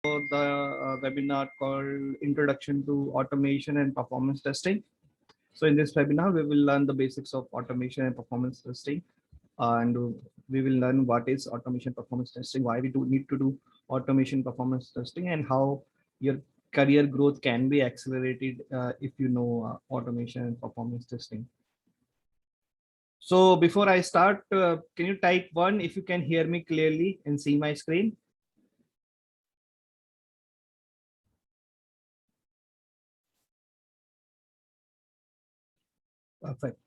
the webinar called Introduction to Automation and Performance Testing. So in this webinar, we will learn the basics of automation and performance testing, and we will learn what is automation performance testing, why we do need to do automation performance testing, and how your career growth can be accelerated if you know automation and performance testing. So before I start, can you type one if you can hear me clearly and see my screen? Perfect.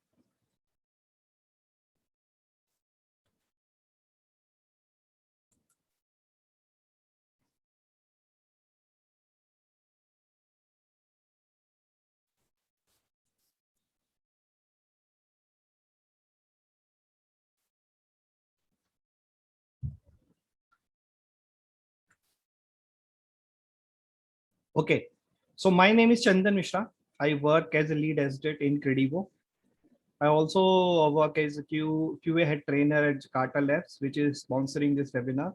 Okay. So my name is Chandan Mishra. I work as a lead SDET in Credivo. I also work as a QA head trainer at Jakarta Labs, which is sponsoring this webinar.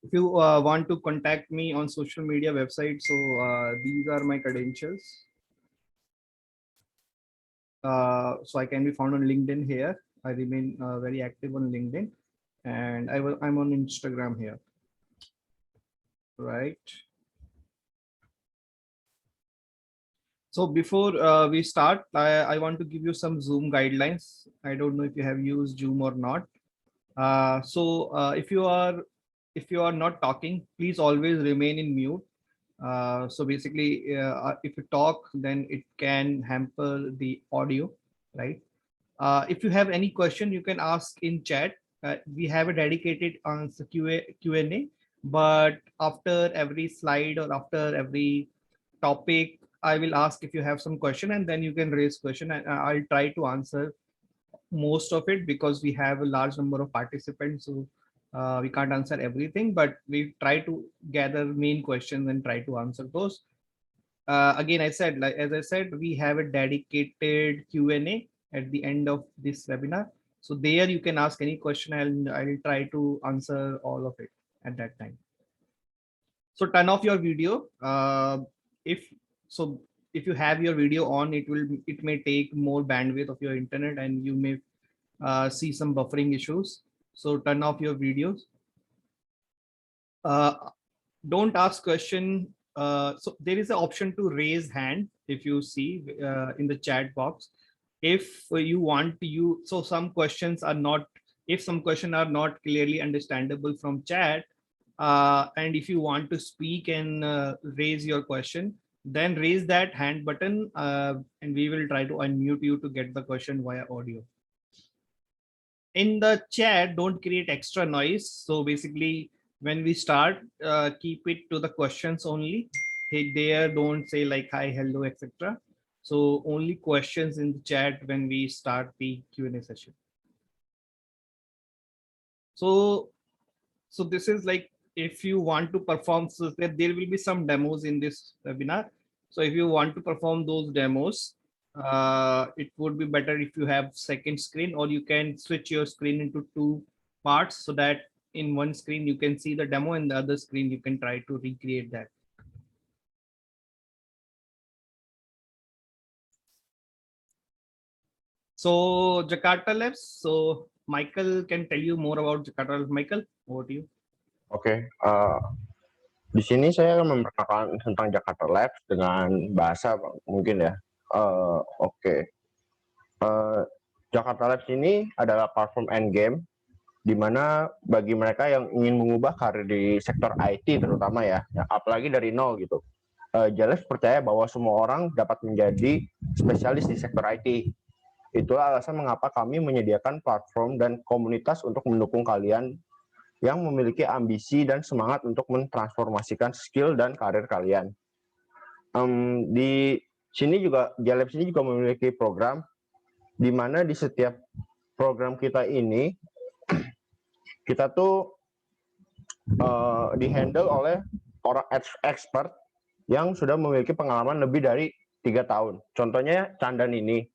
If you want to contact me on social media website, so these are my credentials. So I can be found on LinkedIn here. I remain very active on LinkedIn, and I'm on Instagram here. Right. So before we start, I want to give you some Zoom guidelines. I don't know if you have used Zoom or not. If you are not talking, please always remain in mute. So basically, if you talk, then it can hamper the audio, right? If you have any question, you can ask in chat. We have a dedicated answer Q&A, but after every slide or after every topic, I will ask if you have some question, and then you can raise question, and I'll try to answer most of it because we have a large number of participants, so we can't answer everything, but we try to gather main questions and try to answer those. Again, as I said, we have a dedicated Q&A at the end of this webinar. So there you can ask any question, and I'll try to answer all of it at that time. So turn off your video. If so, if you have your video on, it may take more bandwidth of your internet, and you may see some buffering issues. So turn off your videos. Don't ask question. So there is an option to raise hand if you see in the chat box. If you want to use, so some questions are not, if some questions are not clearly understandable from chat, and if you want to speak and raise your question, then raise that hand button, and we will try to unmute you to get the question via audio. In the chat, don't create extra noise. So basically, when we start, keep it to the questions only. Hey there, don't say like hi, hello, etc. So only questions in the chat when we start the Q&A session. So this is like, if you want to perform, so there will be some demos in this webinar. So if you want to perform those demos, it would be better if you have second screen, or you can switch your screen into two parts so that in one screen you can see the demo, and the other screen you can try to recreate that. So Jakarta Labs. So Michael can tell you more about Jakarta Labs. Michael, over to you. Oke, di sini saya akan memperkenalkan tentang Jakarta Labs dengan bahasa mungkin ya. Jakarta Labs ini adalah platform endgame, di mana bagi mereka yang ingin mengubah karir di sektor IT terutama ya apalagi dari nol gitu. Jalabs percaya bahwa semua orang dapat menjadi spesialis di sektor IT. Itulah alasan mengapa kami menyediakan platform dan komunitas untuk mendukung kalian yang memiliki ambisi dan semangat untuk mentransformasikan skill dan karir kalian. Di sini juga, Jalabs ini juga memiliki program di mana di setiap program kita ini, kita tuh dihandle oleh orang expert yang sudah memiliki pengalaman lebih dari 3 tahun. Contohnya Chandan ini,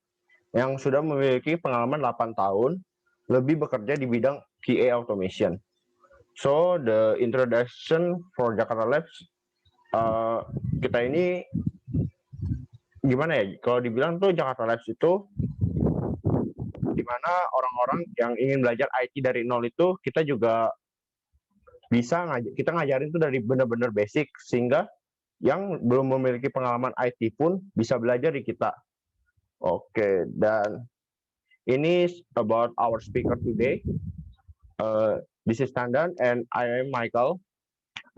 yang sudah memiliki pengalaman 8 tahun, lebih bekerja di bidang QA automation. So the introduction for Jakarta Labs, kita ini gimana ya? Kalau dibilang tuh Jakarta Labs itu di mana orang-orang yang ingin belajar IT dari nol itu kita juga bisa kita ngajarin tuh dari benar-benar basic sehingga yang belum memiliki pengalaman IT pun bisa belajar di kita. Oke, dan ini about our speaker today. This is Chandan and I am Michael.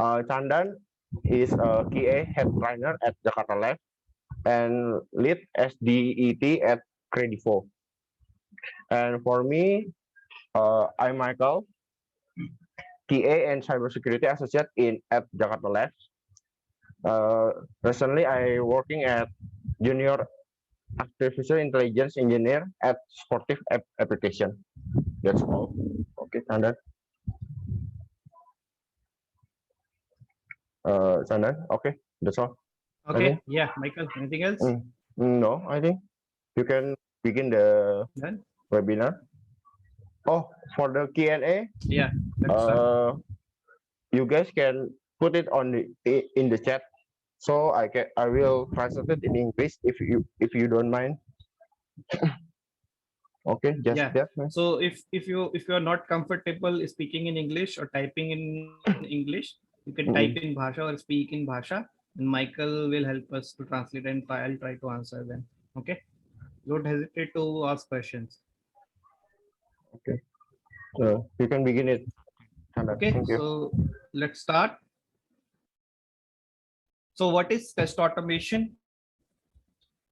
Chandan is a QA head trainer at Jakarta Lab and lead SDET at Credivo. And for me, I'm Michael, QA and cybersecurity associate at Jakarta Lab. Recently, I working at junior artificial intelligence engineer at Sportive Application. That's all. Okay, Chandan. Chandan, okay, that's all. Okay, yeah, Michael, anything else? No, I think you can begin the Done? webinar. Oh, for the Q&A, Yeah, let's start. you guys can put it in the chat, so I will translate it in English if you don't mind. Okay, just Yeah. that. So if you are not comfortable speaking in English or typing in English, you can type in Bhasha or speak in Bhasha, and Michael will help us to translate and I'll try to answer them. Okay. Don't hesitate to ask questions. Okay. So you can begin it. Okay. So let's start. So what is test automation?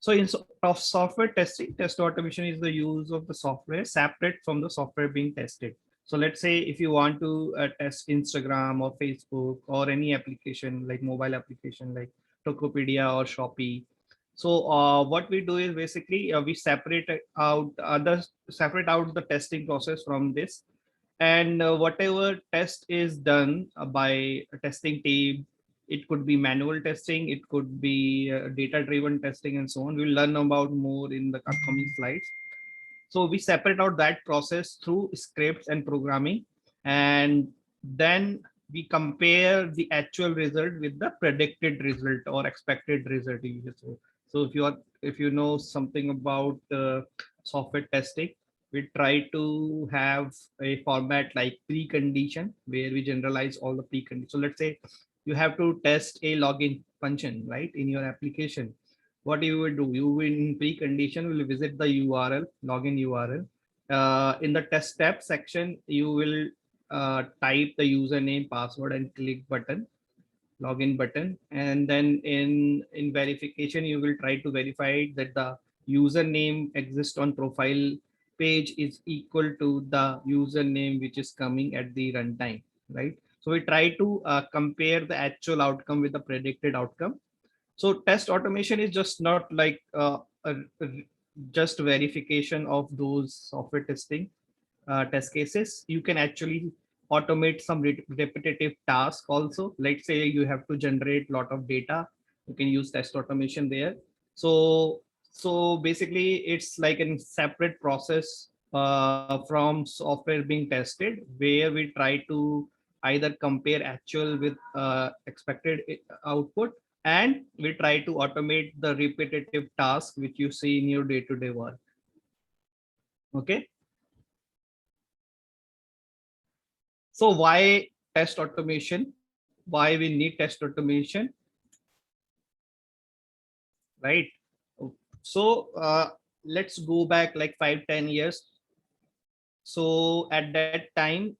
So in software testing, test automation is the use of the software separate from the software being tested. So let's say if you want to test Instagram or Facebook or any application like mobile application like Tokopedia or Shopee. So what we do is basically we separate out the testing process from this, and whatever test is done by a testing team, it could be manual testing, it could be data driven testing, and so on. We'll learn about more in the upcoming slides. So we separate out that process through scripts and programming, and then we compare the actual result with the predicted result or expected result. So if you know something about software testing, we try to have a format like precondition where we generalize all the preconditions. So let's say you have to test a login function, right, in your application. What you will do, you will in precondition will visit the URL, login URL. In the test step section, you will type the username, password, and click button, login button. And then in verification, you will try to verify that the username exists on profile page is equal to the username which is coming at the runtime, right? So we try to compare the actual outcome with the predicted outcome. So test automation is just not like just verification of those software testing test cases. You can actually automate some repetitive tasks also. Let's say you have to generate a lot of data. You can use test automation there. So basically it's like a separate process from software being tested, where we try to either compare actual with expected output, and we try to automate the repetitive task which you see in your day-to-day work. Okay. So why test automation? Why we need test automation? Right. So let's go back like 5-10 years. So at that time,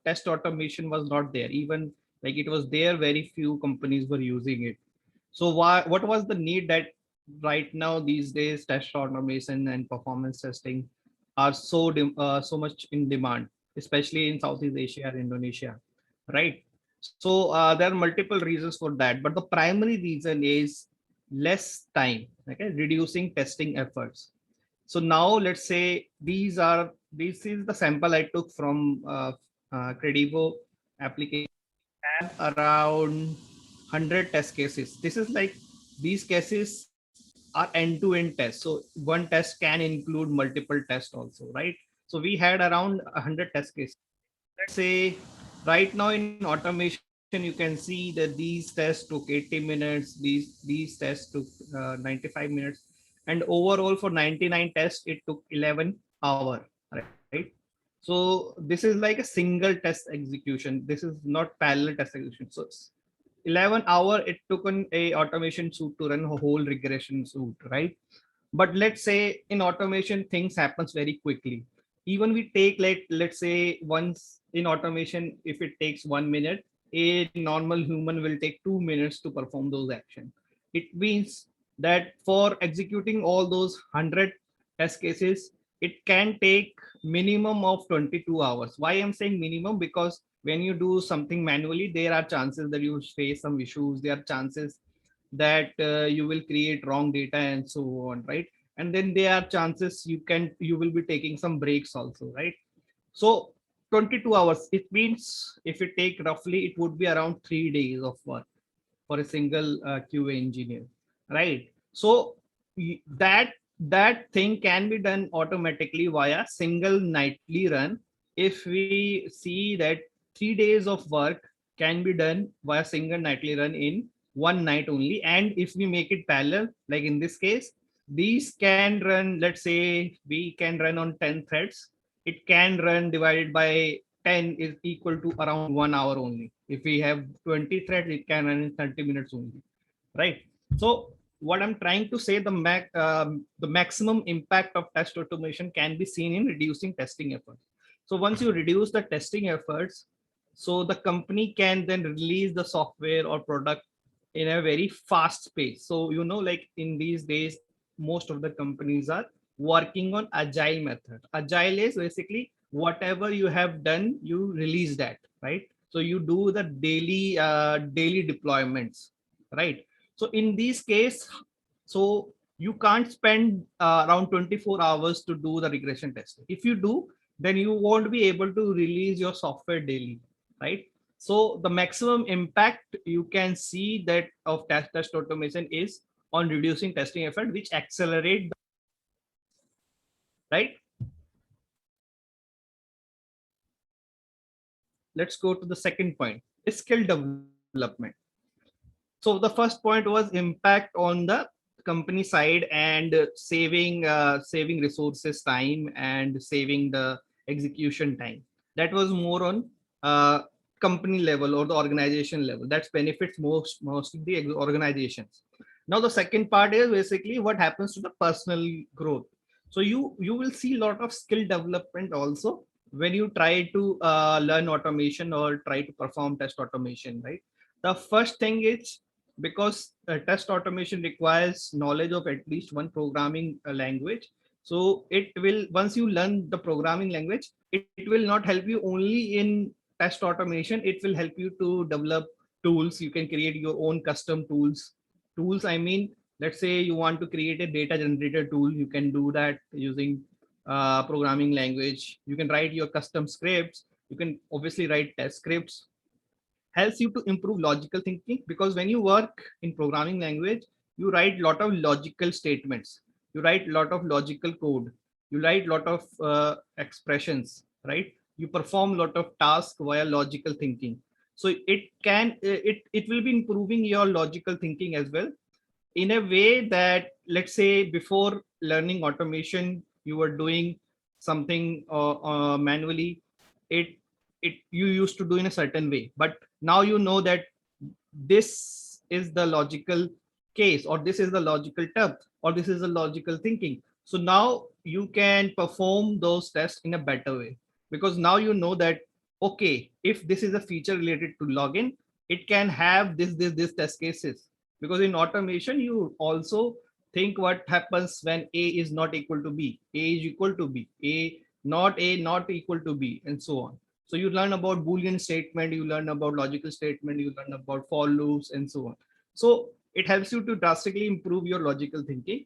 test automation was not there. Even like it was there, very few companies were using it. So what was the need that right now these days test automation and performance testing are so much in demand, especially in Southeast Asia and Indonesia, right? So there are multiple reasons for that, but the primary reason is less time, okay, reducing testing efforts. So now let's say this is the sample I took from Credivo application, around 100 test cases. This is like these cases are end-to-end tests. So one test can include multiple tests also, right? So we had around 100 test cases. Let's say Right now in automation, you can see that these tests took 80 minutes, these tests took 95 minutes, and overall for 99 tests, it took 11 hour, right? So this is like a single test execution. This is not parallel test execution. So 11 hour it took an a automation suite to run a whole regression suite, right? But let's say in automation things happens very quickly. Even we take, let's say once in automation, if it takes 1 minute, a normal human will take 2 minutes to perform those actions. It means that for executing all those 100 test cases, it can take minimum of 22 hours. Why I'm saying minimum? Because when you do something manually, there are chances that you will face some issues. There are chances that you will create wrong data and so on, right? And then there are chances you will be taking some breaks also, right? So 22 hours, it means if you take roughly, it would be around 3 days of work for a single QA engineer, right? So that thing can be done automatically via single nightly run. If we see that 3 days of work can be done via single nightly run in one night only, and if we make it parallel, like in this case, these can run. Let's say we can run on 10 threads. It can run divided by 10 is equal to around 1 hour only. If we have 20 threads, it can run in 30 minutes only, right? So what I'm trying to say, the maximum impact of test automation can be seen in reducing testing efforts. So once you reduce the testing efforts, so the company can then release the software or product in a very fast pace. So like in these days, most of the companies are working on agile method. Agile is basically whatever you have done, you release that, right? So you do the daily deployments, right? So in this case, so you can't spend around 24 hours to do the regression testing. If you do, then you won't be able to release your software daily, right? So the maximum impact you can see that of test automation is on reducing testing effort, which accelerate, right? Let's go to the second point, skill development. So the first point was impact on the company side and saving resources time and saving the execution time. That was more on uh, company level or the organization level. That's benefits most of the organizations. Now the second part is basically what happens to the personal growth. So you will see a lot of skill development also when you try to learn automation or try to perform test automation, right? The first thing is, because test automation requires knowledge of at least one programming language. So it will, once you learn the programming language, it will not help you only in test automation. It will help you to develop tools. You can create your own custom tools, I mean, let's say you want to create a data generator tool, you can do that using programming language. You can write your custom scripts. You can obviously write test scripts. Helps you to improve logical thinking, because when you work in programming language, you write lot of logical statements, you write lot of logical code, you write lot of expressions, right? You perform lot of tasks via logical thinking. So it will be improving your logical thinking as well, in a way that, let's say before learning automation, you were doing something manually. It it you used to do in a certain way, but now you know that this is the logical case, or this is the logical term, or this is the logical thinking. So now you can perform those tests in a better way, because now you know that, okay, if this is a feature related to login, it can have this test cases. Because in automation, you also think what happens when a is not equal to b, a is equal to b, a not equal to b, and so on. So you learn about Boolean statement, you learn about logical statement, you learn about for loops, and so on. So it helps you to drastically improve your logical thinking,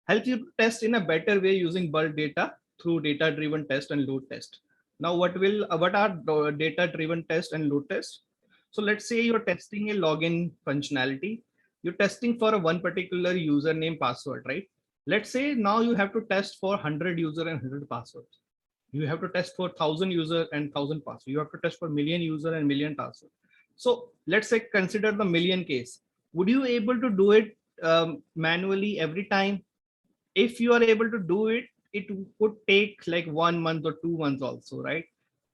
helps you to test in a better way using bulk data through data-driven test and load test. Now, what are data-driven test and load test? So let's say you're testing a login functionality. You're testing for a one particular username password, right? Let's say now you have to test for 100 user and 100 passwords. You have to test for 1,000 user and 1,000 password. You have to test for million user and million password. So let's say consider the million case. Would you able to do it manually every time? If you are able to do it, it could take like 1 month or 2 months also, right?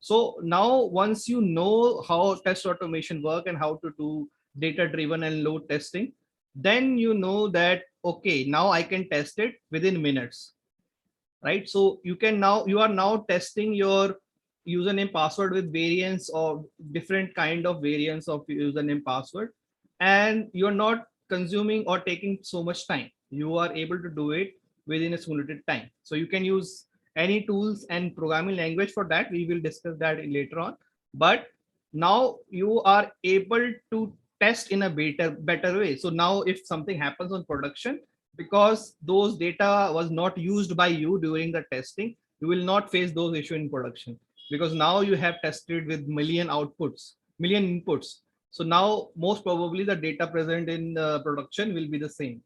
So now once you know how test automation work and how to do data driven and load testing, then you know that, okay, now I can test it within minutes, right? So you can now, you are now testing your username password with variants of different kind of variants of username password, and you're not consuming or taking so much time. You are able to do it within a simulated time. So you can use any tools and programming language for that. We will discuss that later on. But now you are able to test in a better way. So now if something happens on production, because those data was not used by you during the testing, you will not face those issues in production, because now you have tested with million outputs, million inputs. So now most probably the data present in production will be the same.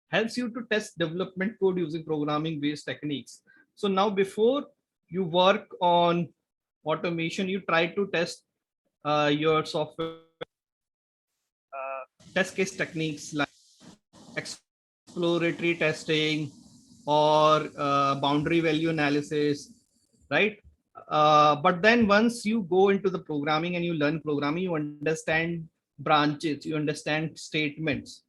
Helps you to test development code using programming based techniques. So now before you work on automation, you try to test your software test case techniques like exploratory testing or boundary value analysis, right? But then once you go into the programming and you learn programming, you understand branches, you understand statements.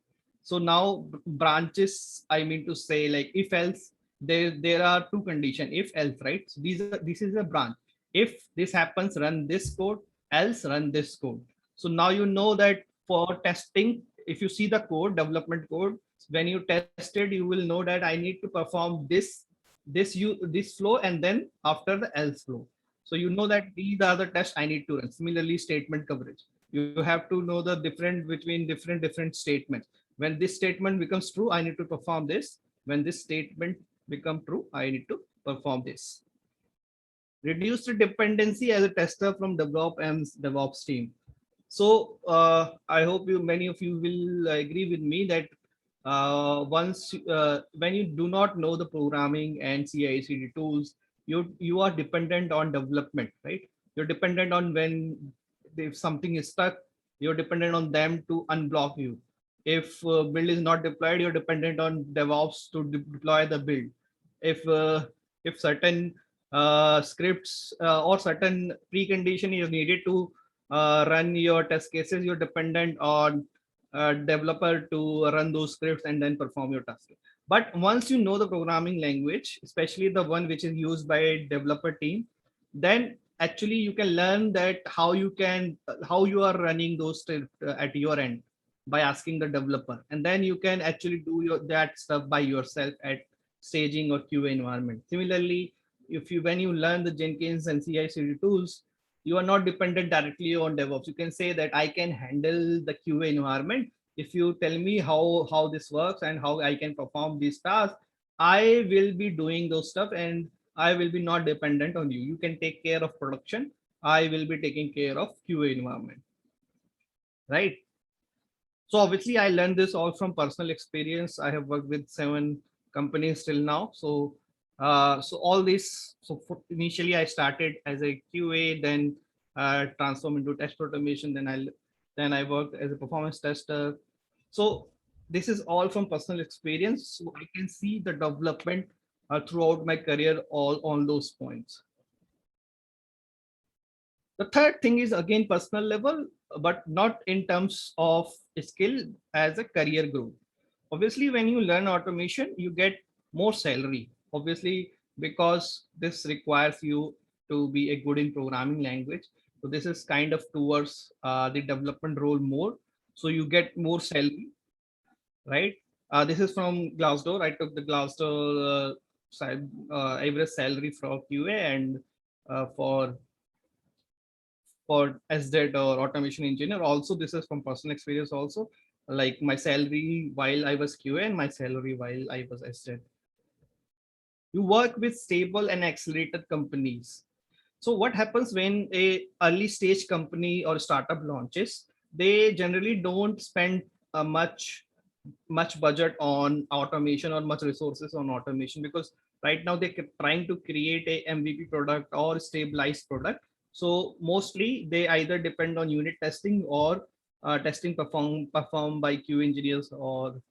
So now branches, I mean to say, like if else, there are two conditions, if else, right? So this is a branch. If this happens, run this code, else run this code. So now you know that for testing, if you see the code, development code, when you test it, you will know that I need to perform this flow, and then after the else flow. So you know that these are the tests I need to run. Similarly, statement coverage, you have to know the difference between different statements. When this statement becomes true, I need to perform this. When this statement become true, I need to perform this. Reduce the dependency as a tester from develop and DevOps team. So I hope many of you will agree with me that once when you do not know the programming and CI/CD tools, you are dependent on development, right? You're dependent on when, if something is stuck, you're dependent on them to unblock you. If build is not deployed, you're dependent on DevOps to deploy the build. If certain scripts or certain precondition is needed to run your test cases, you're dependent on a developer to run those scripts and then perform your task. But once you know the programming language, especially the one which is used by developer team, then actually you can learn that how you are running those at your end by asking the developer, and then you can actually do that stuff by yourself at staging or QA environment. Similarly, if you when you learn the Jenkins and CI/CD tools, you are not dependent directly on DevOps. You can say that I can handle the QA environment. If you tell me how this works and how I can perform these tasks, I will be doing those stuff, and I will be not dependent on you. You can take care of production. I will be taking care of QA environment, right? So obviously I learned this all from personal experience. I have worked with 7 companies till now. So so all this, so initially I started as a QA, then transformed into test automation, then I worked as a performance tester. So this is all from personal experience. So I can see the development throughout my career all on those points. The third thing is again personal level, but not in terms of skill, as a career growth. Obviously, when you learn automation, you get more salary. Obviously, because this requires you to be a good in programming language. So this is kind of towards the development role more. So you get more salary, right? This is from Glassdoor. I took the Glassdoor average salary for QA and for SZ or automation engineer. Also, this is from personal experience also, like my salary while I was QA and my salary while I was SZ. You work with stable and accelerated companies. So what happens when a early stage company or startup launches? They generally don't spend much budget on automation or much resources on automation, because Right now they're trying to create a MVP product or stabilized product. So mostly they either depend on unit testing or testing performed by QA engineers or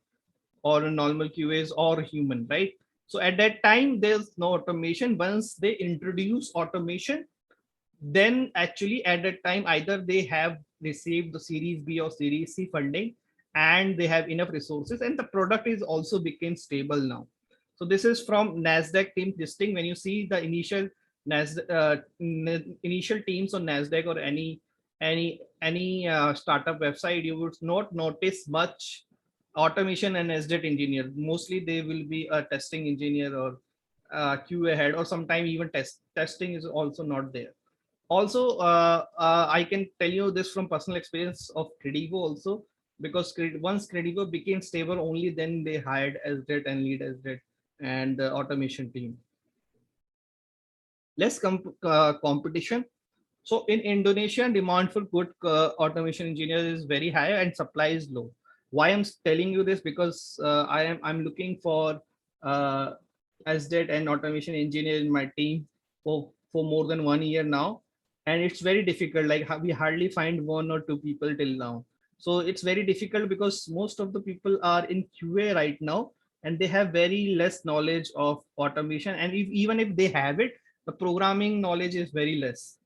normal QAs or human, right? So at that time, there's no automation. Once they introduce automation, then actually at that time, either they have received the Series B or Series C funding and they have enough resources, and the product is also became stable now. So this is from NASDAQ team listing. When you see the initial initial teams on NASDAQ or any startup website, you would not notice much automation and SDET engineer. Mostly they will be a testing engineer or QA head, or sometimes even testing is also not there. Also, I can tell you this from personal experience of Credivo also, because once Credivo became stable, only then they hired SDET and lead SDET and the automation team. Less competition. So in Indonesia, demand for good automation engineers is very high and supply is low. Why I'm telling you this? Because I'm looking for SDET and automation engineer in my team for more than 1 year now, and it's very difficult. Like we hardly find one or two people till now. So it's very difficult because most of the people are in QA right now, and they have very less knowledge of automation. And even if they have it, the programming knowledge is very less.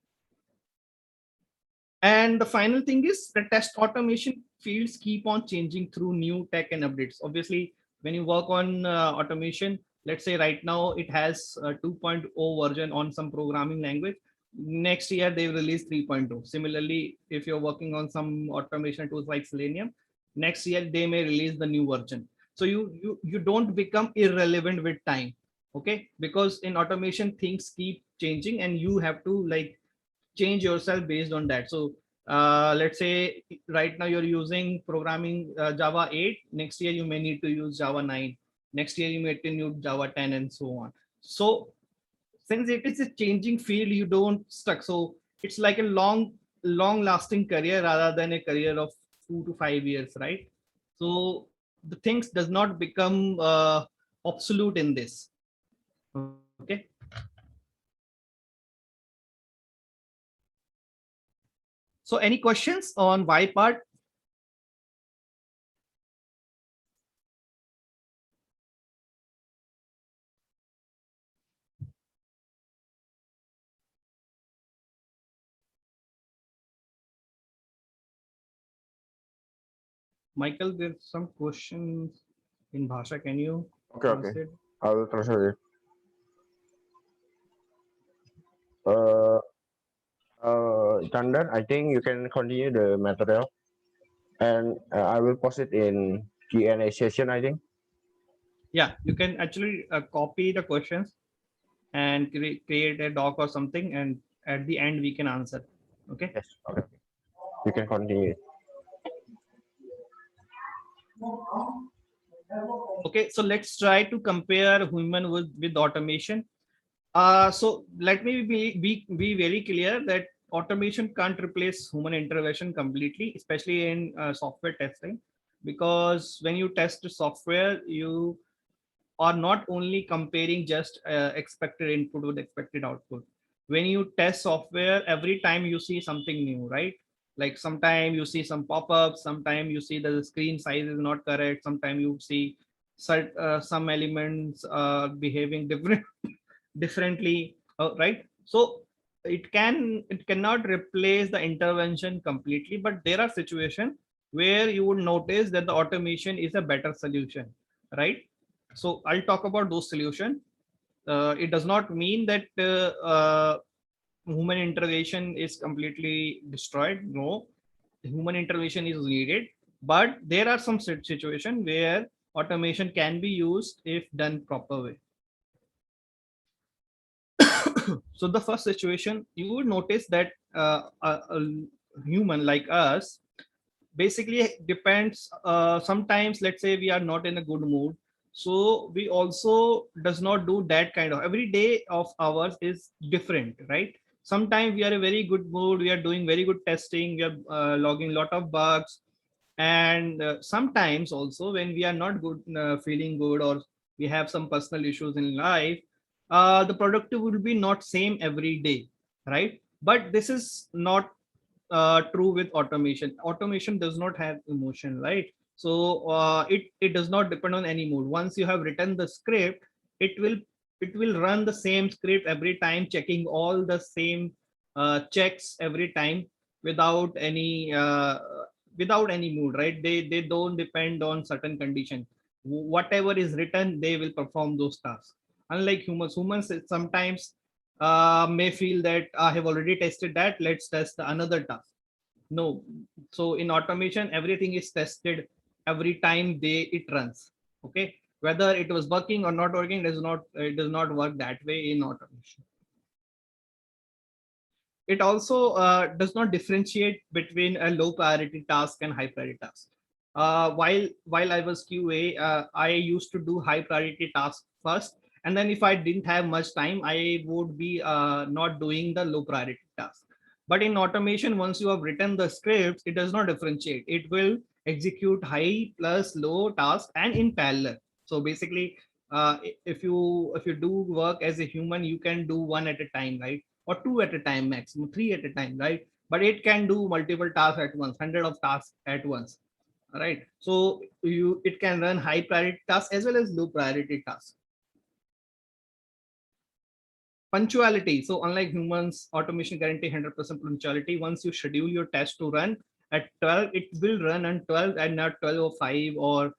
And the final thing is the test automation fields keep on changing through new tech and updates. Obviously, when you work on automation, let's say right now it has a 2.0 version on some programming language. Next year they will release 3.0. Similarly, if you're working on some automation tools like Selenium, next year they may release the new version. So you don't become irrelevant with time, okay? Because in automation things keep changing, and you have to like change yourself based on that. So let's say right now you're using programming Java 8. Next year you may need to use Java 9. Next year you may need to use Java 10 and so on. So since it is a changing field, you don't stuck. So it's like a long lasting career rather than a career of 2 to 5 years, right? So the things does not become obsolete in this. Okay. So any questions on why part? Michael, there's some questions in Bhasha. Can you Okay. I will translate it. Chandan, I think you can continue the material, and I will post it in Q&A session, I think. Yeah, you can actually copy the questions and create a doc or something, and at the end we can answer. Okay. Yes. Okay. You can continue. Okay, so let's try to compare human with automation. So let me be very clear that automation can't replace human intervention completely, especially in software testing, because when you test software, you are not only comparing just expected input with expected output. When you test software, every time you see something new, right? Like sometimes you see some pop-ups, sometimes you see that the screen size is not correct, sometimes you see some elements behaving differently, right? So it cannot replace the intervention completely, but there are situations where you would notice that the automation is a better solution, right? So I'll talk about those solutions. It does not mean that human intervention is completely destroyed. No, human intervention is needed, but there are some situations where automation can be used if done proper way. So the first situation, you would notice that a human like us basically depends. Sometimes, let's say we are not in a good mood, so we also does not do that kind of. Every day of ours is different, right? Sometimes we are a very good mood, we are doing very good testing, we are logging a lot of bugs, and sometimes also when we are not good, feeling good, or we have some personal issues in life, the productive will be not same every day, right? But this is not true with automation. Automation does not have emotion, right? So it does not depend on any mood. Once you have written the script, it will it will run the same script every time, checking all the same checks every time without any mood, right? They don't depend on certain condition. Whatever is written, they will perform those tasks. Unlike humans sometimes may feel that I have already tested that, let's test another task. No. So in automation, everything is tested every time it runs. Okay. Whether it was working or not working, it does not work that way in automation. It also does not differentiate between a low priority task and high priority task. While I was QA, I used to do high priority tasks first, and then if I didn't have much time, I would be not doing the low priority task. But in automation, once you have written the scripts, it does not differentiate. It will execute high plus low task and in parallel. So basically, if you do work as a human, you can do one at a time, right? Or two at a time, maximum three at a time, right? But it can do multiple tasks at once, hundred of tasks at once, right? So it can run high priority tasks as well as low priority tasks. Punctuality. So unlike humans, automation guarantee 100% punctuality. Once you schedule your test to run at 12, it will run on 12 and not 12:05, or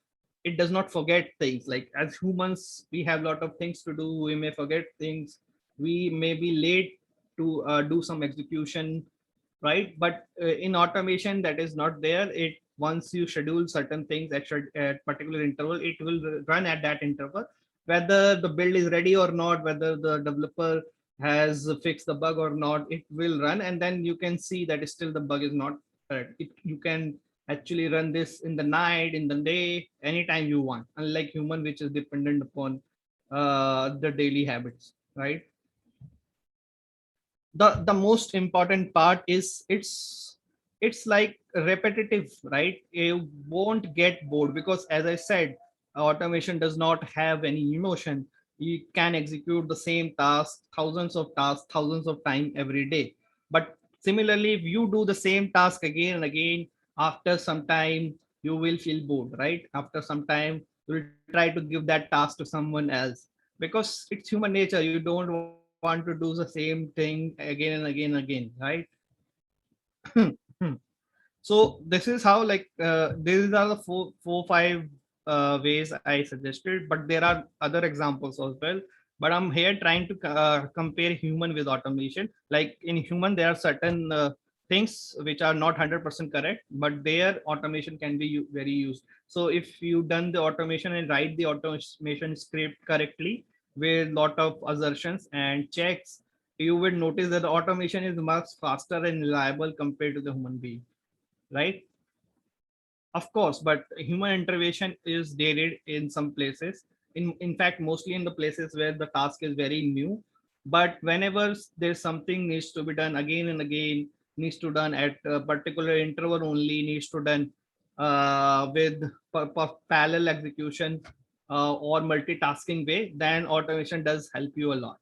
it does not forget things. Like as humans, we have a lot of things to do. We may forget things. We may be late to do some execution, right? But in automation, that is not there. It once you schedule certain things at particular interval, it will run at that interval, whether the build is ready or not, whether the developer has fixed the bug or not, it will run. And then you can see that still the bug is not correct. You can actually run this in the night, in the day, anytime you want, unlike human, which is dependent upon the daily habits, right? The most important part is it's like repetitive, right? You won't get bored because, as I said, automation does not have any emotion. You can execute the same task, thousands of time every day. But similarly, if you do the same task again and again, after some time you will feel bored, right? After some time you'll try to give that task to someone else, because it's human nature. You don't want to do the same thing again and again, right? So this is how, like, these are the four five ways I suggested, but there are other examples as well. But I'm here trying to compare human with automation. Like in human, there are certain things which are not 100% correct, but their automation can be very used. So if you done the automation and write the automation script correctly with lot of assertions and checks, you would notice that the automation is much faster and reliable compared to the human being, right? Of course, but human intervention is dated in some places. In fact, mostly in the places where the task is very new. But whenever there's something needs to be done again and again, needs to done at a particular interval only, needs to done with parallel execution or multitasking way, then automation does help you a lot.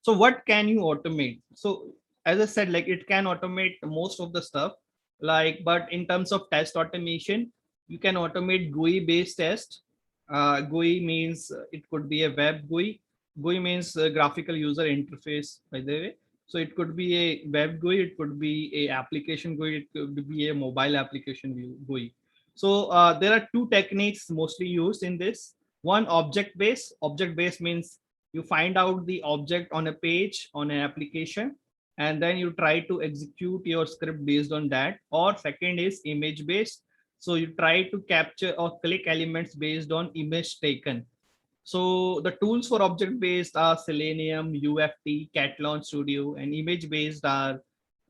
So what can you automate? So as I said, like it can automate most of the stuff, like, but in terms of test automation, you can automate GUI based test. GUI means it could be a web GUI. GUI means graphical user interface, by the way. So it could be a web GUI, it could be a application GUI, it could be a mobile application GUI. So there are two techniques mostly used in this. One, object based. Object based means you find out the object on a page on an application, and then you try to execute your script based on that. Or second is image based. So you try to capture or click elements based on image taken. So the tools for object based are Selenium, UFT, Catalan Studio, and image based are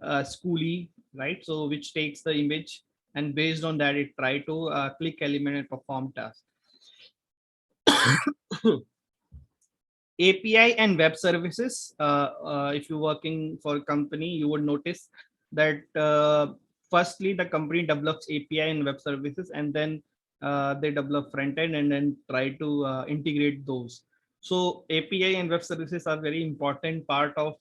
Schooly, right? So which takes the image, and based on that it try to click element and perform task. API and web services. If you're working for a company, you would notice that firstly, the company develops API and web services, and then they develop front end and then try to integrate those. So API and web services are very important part of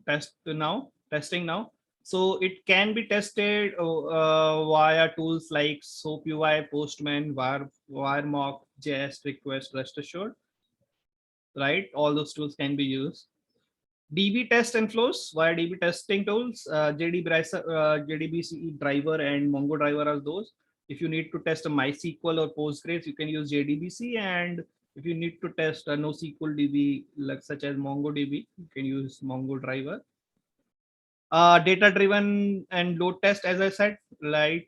testing now. So it can be tested via tools like SOAP UI, Postman, WireMock, JS Request, Rest Assured, right? All those tools can be used. DB test and flows via DB testing tools, JDBC driver and Mongo driver are those. If you need to test a MySQL or Postgres, you can use JDBC. And if you need to test a NoSQL DB, like such as MongoDB, you can use Mongo driver. Data driven and load test, as I said, right?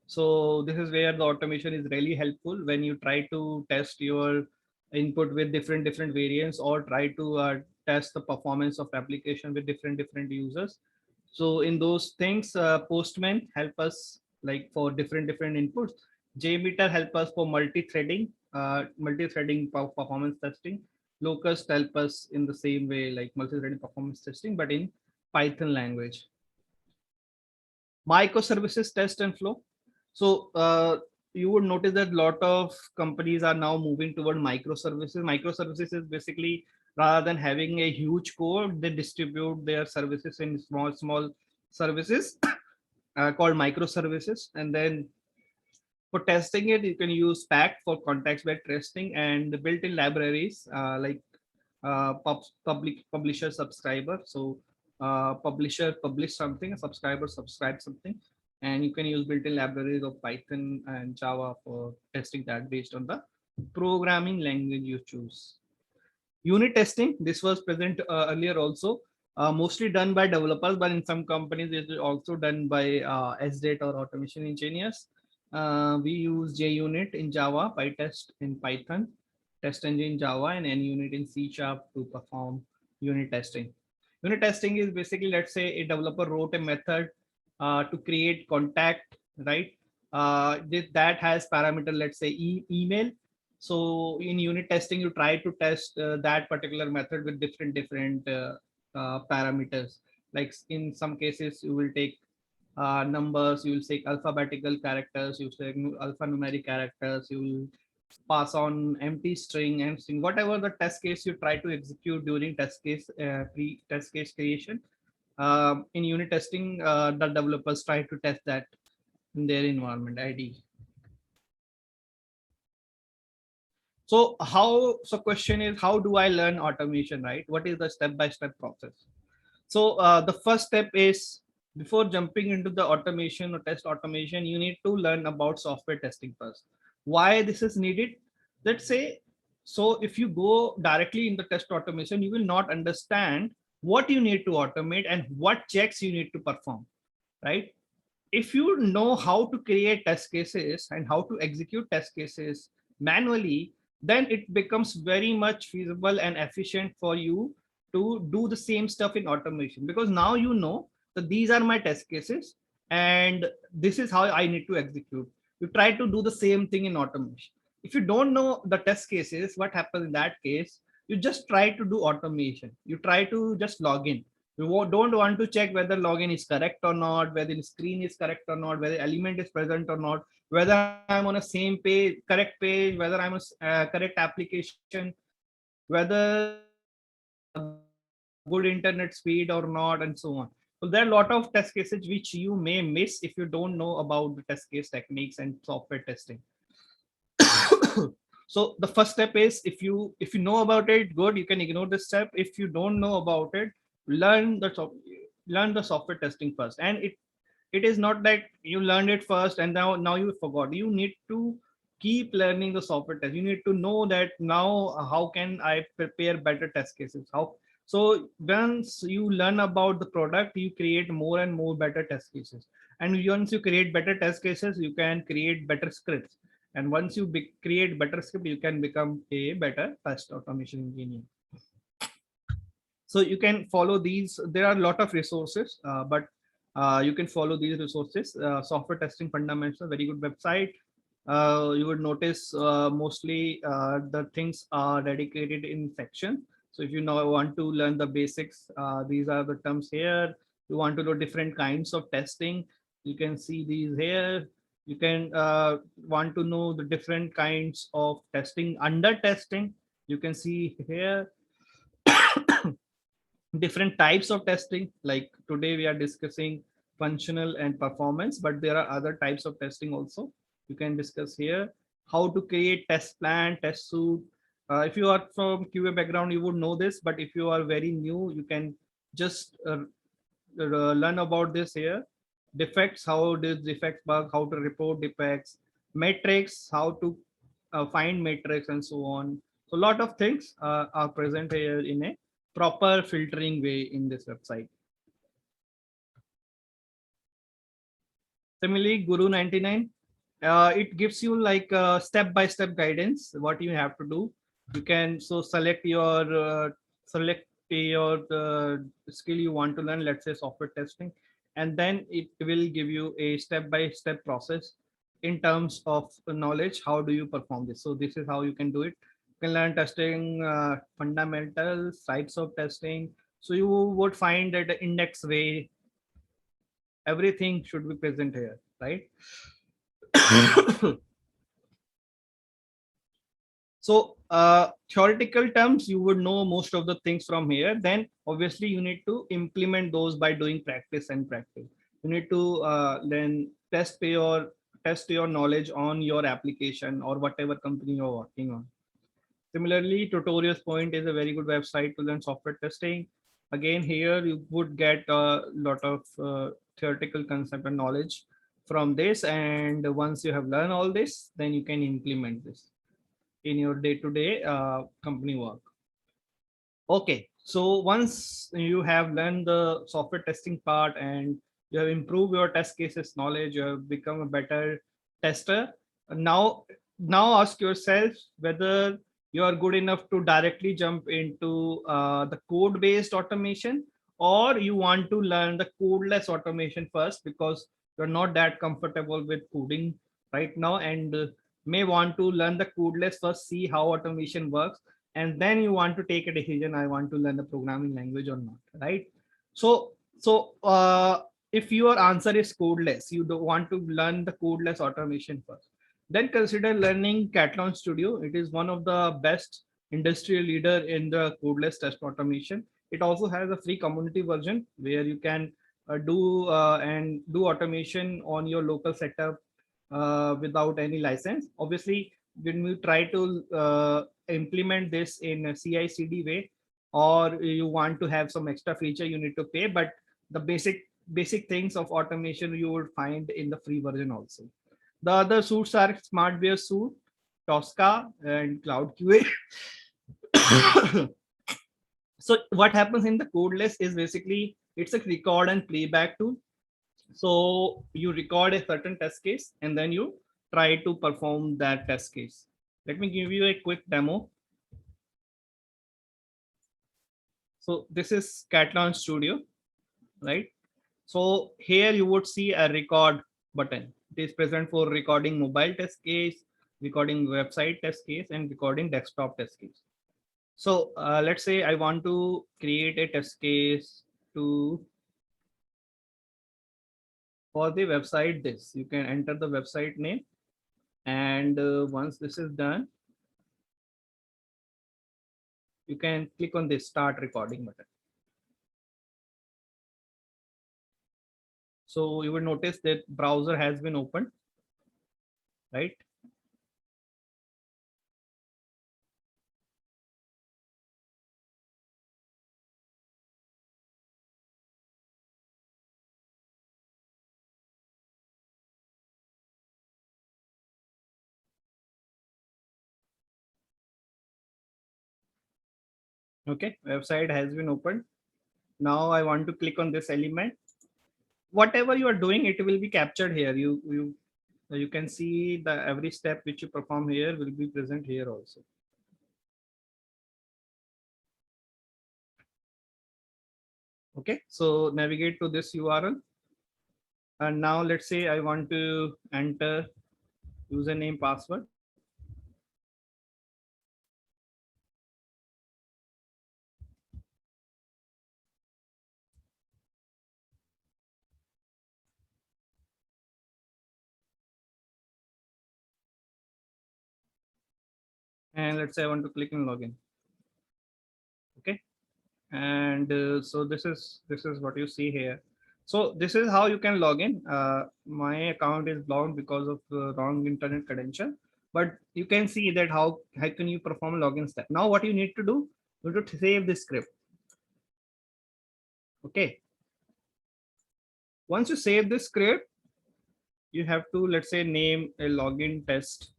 So this is where the automation is really helpful when you try to test your input with different variants, or try to test the performance of application with different users. So in those things, Postman help us like for different inputs. JMeter help us for multi-threading performance testing. Locust help us in the same way, like multi-threading performance testing, but in Python language. Microservices test and flow. So you would notice that a lot of companies are now moving toward microservices. Microservices is basically, rather than having a huge code, they distribute their services in small services called microservices. And then for testing it, you can use Pact for context-based testing, and the built-in libraries like publisher subscriber. So publisher publish something, a subscriber subscribe something, and you can use built-in libraries of Python and Java for testing that based on the programming language you choose. Unit testing, this was present earlier also, mostly done by developers, but in some companies it is also done by SDAT or automation engineers. We use JUnit in Java, PyTest in Python, Test Engine in Java, and NUnit in C# to perform unit testing. Unit testing is basically, let's say a developer wrote a method to create contact, right? That has parameter, let's say email. So in unit testing, you try to test that particular method with different parameters. Like in some cases, you will take numbers, you will take alphabetical characters, you will take alphanumeric characters, you will pass on empty string and string, whatever the test case you try to execute during test case pre-test case creation. In unit testing, the developers try to test that in their environment ID. So question is, how do I learn automation, right? What is the step-by-step process? So the first step is, before jumping into the automation or test automation, you need to learn about software testing first. Why this is needed? Let's say, so if you go directly in the test automation, you will not understand what you need to automate and what checks you need to perform, right? If you know how to create test cases and how to execute test cases manually, then it becomes very much feasible and efficient for you to do the same stuff in automation, because now you know that these are my test cases and this is how I need to execute. You try to do the same thing in automation. If you don't know the test cases, what happens in that case? You just try to do automation. You try to just log in. You don't want to check whether login is correct or not, whether the screen is correct or not, whether element is present or not, whether I'm on a same page, correct page, whether I'm a correct application, whether good internet speed or not, and so on. So there are a lot of test cases which you may miss if you don't know about the test case techniques and software testing. So the first step is, if you know about it, good, you can ignore this step. If you don't know about it, learn the software testing first. And it is not that you learned it first and now you forgot. You need to keep learning the software test. You need to know that now how can I prepare better test cases. So once you learn about the product, you create more and more better test cases. And once you create better test cases, you can create better scripts. And once you create better script, you can become a better test automation engineer. So you can follow these. There are a lot of resources, but you can follow these resources. Software testing fundamentals, very good website. You would notice mostly the things are dedicated in section. So if you now want to learn the basics, these are the terms here. You want to know different kinds of testing, you can see these here. You can want to know the different kinds of testing. Under testing, you can see here different types of testing. Like today we are discussing functional and performance, but there are other types of testing also. You can discuss here how to create test plan, test suite. If you are from QA background, you would know this, but if you are very new, you can just learn about this here. Defects, how does defects bug, how to report defects, metrics, how to find metrics, and so on. So a lot of things are present here in a proper filtering way in this website. Similarly, Guru 99, it gives you like step-by-step guidance what you have to do. You can so select your skill you want to learn, let's say software testing, and then it will give you a step-by-step process in terms of knowledge. How do you perform this? So this is how you can do it. You can learn testing fundamentals, types of testing. So you would find that the index way, everything should be present here, right? So theoretical terms, you would know most of the things from here. Then obviously you need to implement those by doing practice and practice. You need to then test your knowledge on your application or whatever company you're working on. Similarly, Tutorials Point is a very good website to learn software testing. Again, here you would get a lot of theoretical concept and knowledge from this. And once you have learned all this, then you can implement this in your day-to-day company work. Okay, so once you have learned the software testing part and you have improved your test cases knowledge, you have become a better tester. Now, now ask yourself whether you are good enough to directly jump into the code-based automation, or you want to learn the codeless automation first because you're not that comfortable with coding right now, and may want to learn the codeless first, see how automation works, and then you want to take a decision, I want to learn the programming language or not, right? So if your answer is codeless, you don't want to learn the codeless automation first, then consider learning Catalan Studio. It is one of the best industry leader in the codeless test automation. It also has a free community version where you can do automation on your local setup without any license. Obviously, when we try to implement this in a CI/CD way, or you want to have some extra feature, you need to pay. But the basic things of automation you would find in the free version also. The other suits are SmartBear suite, Tosca, and Cloud QA. So what happens in the codeless is basically it's a record and playback tool. So you record a certain test case and then you try to perform that test case. Let me give you a quick demo. So this is Catalan Studio, right? So here you would see a record button. It is present for recording mobile test case, recording website test case, and recording desktop test case. So let's say I want to create a test case to for the website this. You can enter the website name, and once this is done, you can click on this start recording button. So you will notice that browser has been opened, right? Okay, website has been opened. Now I want to click on this element. Whatever you are doing, it will be captured here. You can see the every step which you perform here will be present here also. Okay, so navigate to this URL. And now let's say I want to enter username, password. and let's say I want to click in login. Okay, and so this is what you see here. So this is how you can log in. My account is blocked because of wrong internet credential, but you can see that how can you perform login step. Now what you need to do, you need to save this script. Okay, once you save this script, you have to, let's say, name a login test.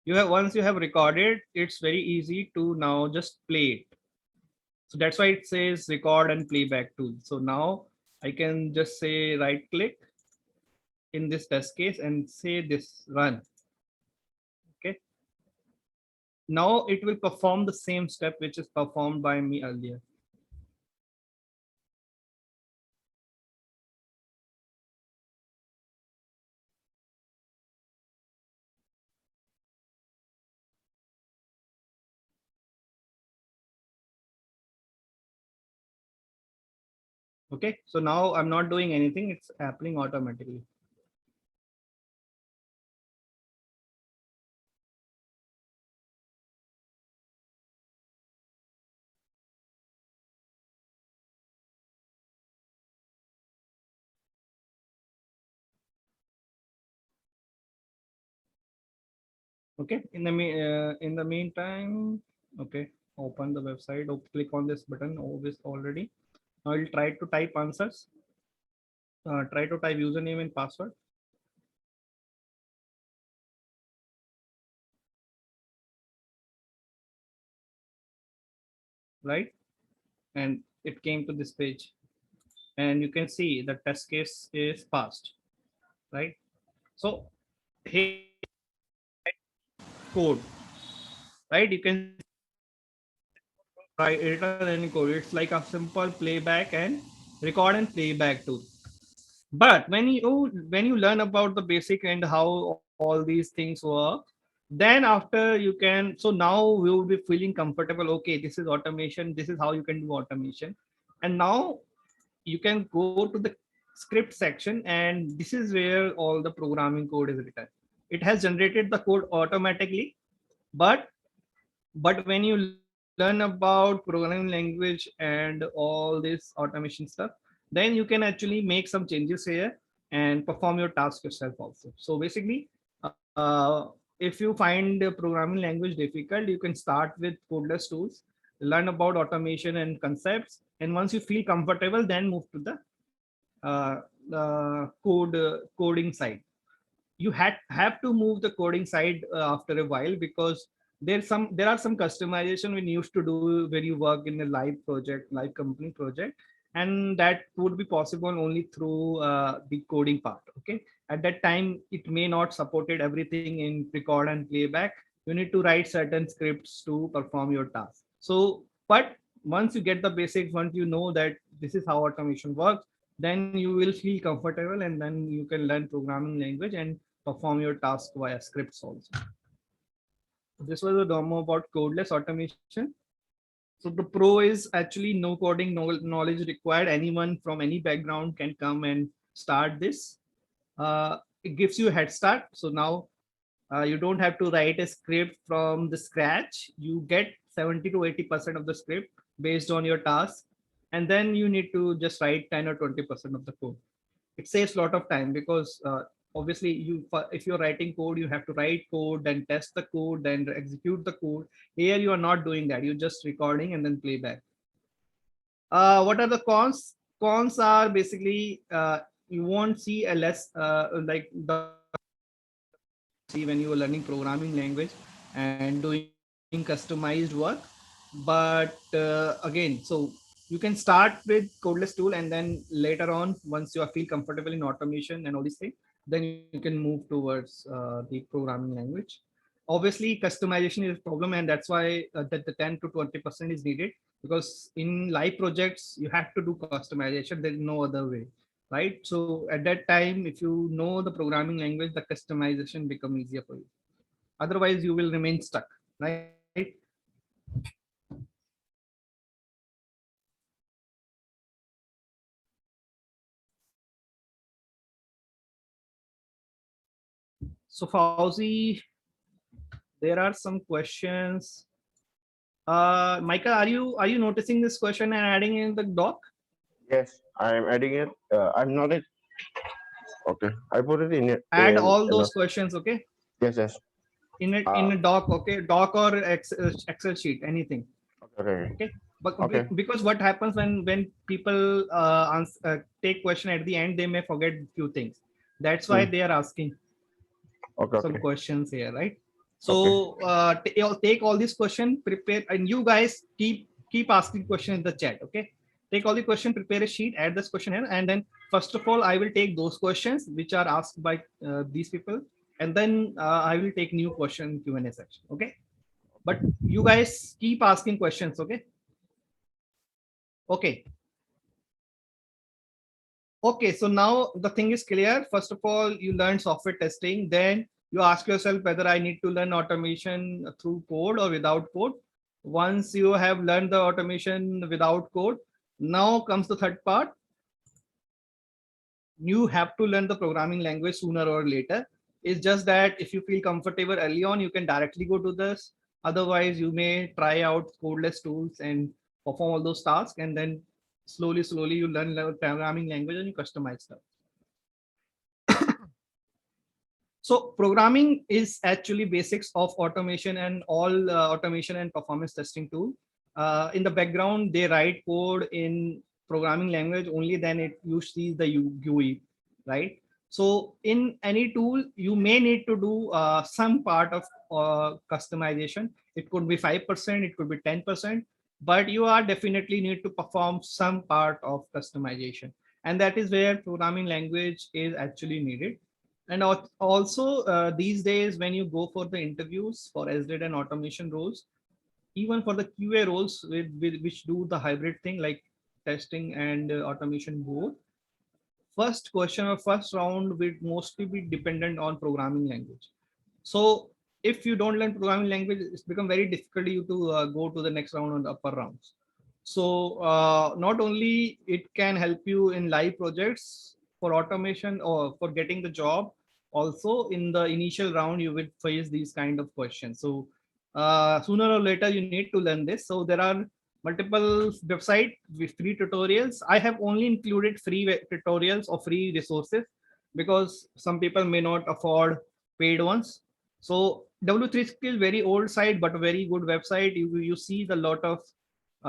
You have, once you have recorded, it's very easy to now just play it. So that's why it says record and playback tool. So now I can just say right click in this test case and say this run. Okay, now it will perform the same step which is performed by me earlier. Okay, so now I'm not doing anything, it's happening automatically. Okay, in the meantime, okay, open the website or click on this button. Already I'll try to type answers. Try to type username and password. Right, and it came to this page, and you can see the test case is passed. Right, so here code, right, you can write written any code. It's like a simple playback and record and playback tool. But when you learn about the basic and how all these things work, then after you can, so now we will be feeling comfortable. Okay, this is automation, this is how you can do automation. And now you can go to the script section, and this is where all the programming code is written. It has generated the code automatically, but when you learn about programming language and all this automation stuff, then you can actually make some changes here and perform your task yourself also. So basically, if you find the programming language difficult, you can start with codeless tools, learn about automation and concepts, and once you feel comfortable, then move to the coding side. You have to move the coding side after a while, because there are some customization we used to do when you work in a live project, live company project, and that would be possible only through the coding part. Okay, at that time it may not supported everything in record and playback. You need to write certain scripts to perform your task. So but once you get the basics, once you know that this is how automation works, then you will feel comfortable, and then you can learn programming language and perform your task via scripts also. This was a demo about codeless automation. So the pro is actually no coding, no knowledge required. Anyone from any background can come and start this. It gives you a head start. So now you don't have to write a script from the scratch. You get 70 to 80% of the script based on your task, and then you need to just write 10 or 20% of the code. It saves a lot of time, because obviously if you're writing code, you have to write code, then test the code, then execute the code. Here you are not doing that, you're just recording and then playback. What are the cons? Cons are basically you won't see a less like the see when you are learning programming language and doing customized work. But again, so you can start with codeless tool, and then later on, once you feel comfortable in automation and all these things, then you can move towards the programming language. Obviously customization is a problem, and that's why that the 10 to 20% is needed, because in live projects you have to do customization. There's no other way, right? So at that time, if you know the programming language, the customization become easier for you. Otherwise you will remain stuck, right? So Fauzi, There are some questions. Michael, are you noticing this question and adding in the doc? Yes, I'm adding it. I'm not it. Okay, I put it in it. Add all those questions, okay? Yes, yes. In a doc, okay? Doc or Excel sheet, anything. Okay. Okay. But Okay. because what happens when people take question at the end, they may forget few things. That's why they are asking Okay. some Okay. questions here, right? Okay. So take all these questions, prepare, and you guys keep asking questions in the chat. Okay, take all the question, prepare a sheet, add this question here, and then first of all, I will take those questions which are asked by these people, and then I will take new question Q&A section. Okay, but you guys keep asking questions. Okay. Okay. Okay, so now the thing is clear. First of all, you learn software testing. Then you ask yourself whether I need to learn automation through code or without code. Once you have learned the automation without code, now comes the third part. You have to learn the programming language sooner or later. It's just that if you feel comfortable early on, you can directly go to this. Otherwise, you may try out codeless tools and perform all those tasks, and then slowly you learn the programming language and you customize stuff. So programming is actually basics of automation and all automation and performance testing tool. In the background, they write code in programming language only, then you see the GUI, right? So in any tool, you may need to do some part of customization. It could be 5%, it could be 10%, but you are definitely need to perform some part of customization. And that is where programming language is actually needed. And also these days, when you go for the interviews for SDET and automation roles, even for the QA roles which do the hybrid thing like testing and automation both, first question or first round will mostly be dependent on programming language. So if you don't learn programming language, it's become very difficult you to go to the next round or the upper rounds. So not only it can help you in live projects for automation or for getting the job, also in the initial round you will face these kind of questions. So sooner or later you need to learn this. So there are multiple website with free tutorials. I have only included free tutorials or free resources because some people may not afford paid ones. So W3 Skill, very old site, but very good website. You see the lot of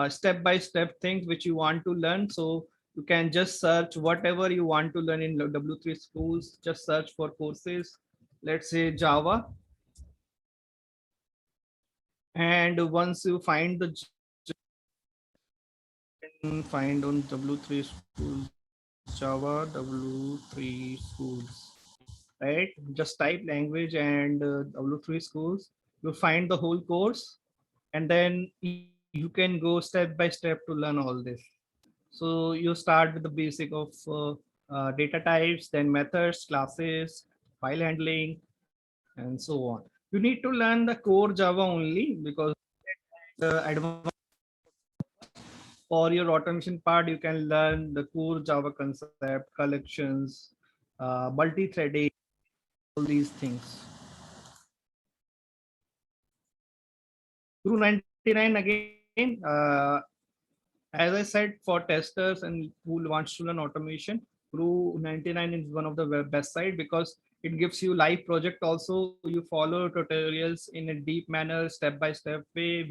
step-by-step things which you want to learn. So you can just search whatever you want to learn in W3 schools. Just search for courses. Let's say Java. And once you find the find on W3 schools, Java W3 schools, right? Just type language and W3 schools. You'll find the whole course, and then you can go step by step to learn all this. So you start with the basic of data types, then methods, classes, file handling, and so on. You need to learn the core Java only because advanced for your automation part, you can learn the core Java concept, collections, multi-threading, all these things. Through 99 again, as I said, for testers and who wants to learn automation, Crew 99 is one of the best site because it gives you live project also. You follow tutorials in a deep manner, step by step way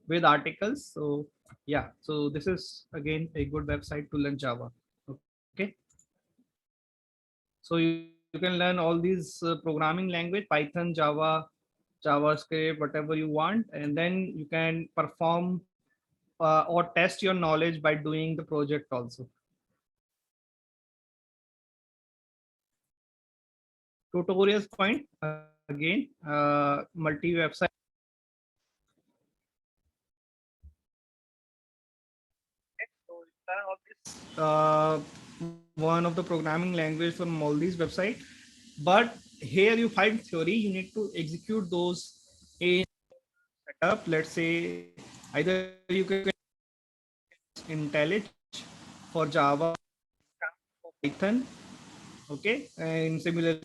with articles. So yeah, so this is again a good website to learn Java. Okay, so you can learn all these programming language, Python, Java, JavaScript, whatever you want, and then you can perform or test your knowledge by doing the project also. Tutorials point again, multi-website. One of the programming language from all these websites, but here you find theory, you need to execute those in setup. Let's say either you can IntelliJ for Java, for Python, okay, and similarly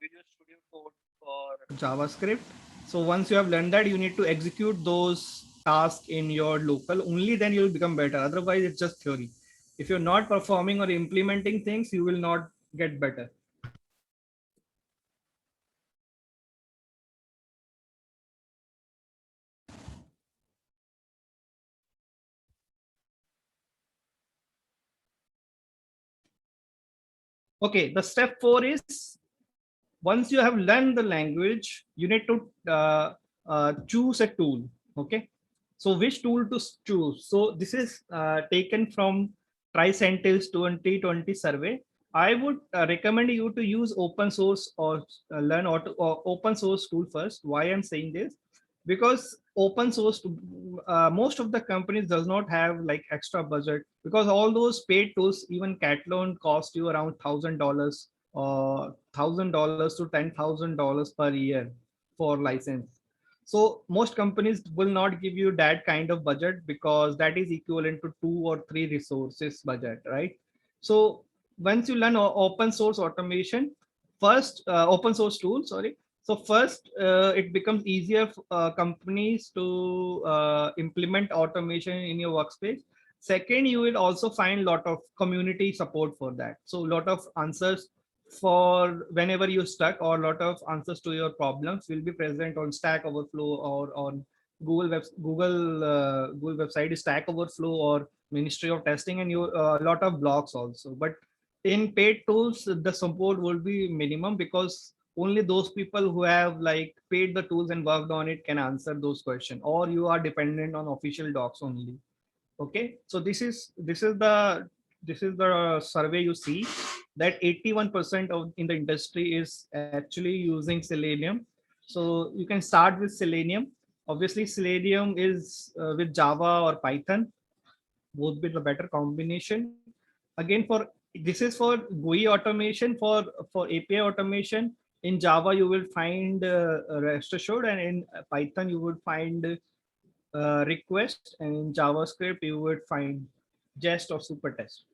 Visual Studio Code for JavaScript. So once you have learned that, you need to execute those tasks in your local. Only then you will become better. Otherwise, it's just theory. If you're not performing or implementing things, you will not get better. Okay, the step 4 is, once you have learned the language, you need to choose a tool. Okay, so which tool to choose? So this is taken from Tricentis 2020 survey. I would recommend you to use open source or learn or open source tool first. Why I'm saying this? Because open source, most of the companies does not have like extra budget, because all those paid tools, even Catalan, cost you around $1,000 or $1,000 to $10,000 per year for license. So most companies will not give you that kind of budget, because that is equivalent to 2 or 3 resources budget, right? So once you learn open source automation, first open source tool, sorry. So first, it becomes easier for companies to implement automation in your workspace. Second, you will also find a lot of community support for that. So a lot of answers for whenever you're stuck, or a lot of answers to your problems will be present on Stack Overflow or on Google website, Stack Overflow or Ministry of Testing, and you a lot of blogs also. But in paid tools, the support will be minimum, because only those people who have like paid the tools and worked on it can answer those questions, or you are dependent on official docs only. Okay, so this is the survey. You see that 81% of in the industry is actually using Selenium. So you can start with Selenium. Obviously Selenium is with Java or Python, both be the better combination. Again, for this is for GUI automation. For API automation, in Java you will find rest assured, and in Python you would find request, and in JavaScript you would find Jest or Supertest.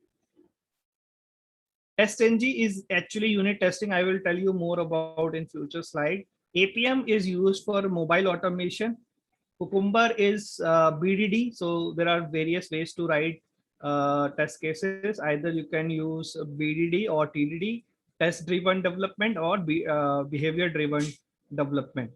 TestNG is actually unit testing. I will tell you more about in future slide. APM is used for mobile automation. Cucumber is BDD. So there are various ways to write test cases. Either you can use BDD or TDD, test driven development, or behavior driven development.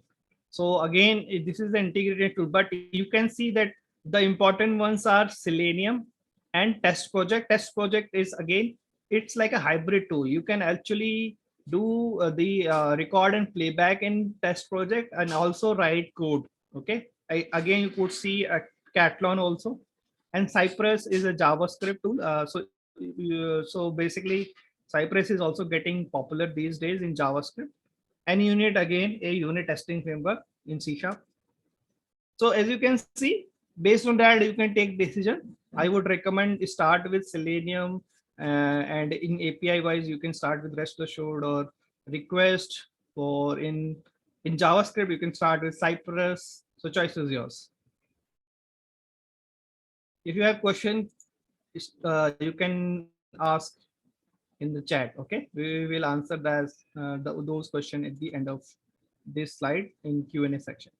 So again, this is the integrated tool, but you can see that the important ones are Selenium and Test Project. Test Project is, again, it's like a hybrid tool. You can actually do the record and playback in Test Project, and also write code. Okay. Again, you could see a Catalan also, and Cypress is a JavaScript tool. So basically, Cypress is also getting popular these days in JavaScript. And Unit, again, a unit testing framework in C#. So as you can see, based on that, you can take decision. I would recommend start with Selenium, and in API wise, you can start with REST assured or request. Or in JavaScript, you can start with Cypress. So choice is yours. If you have questions, you can ask in the chat. Okay, we will answer those questions at the end of this slide in Q&A section.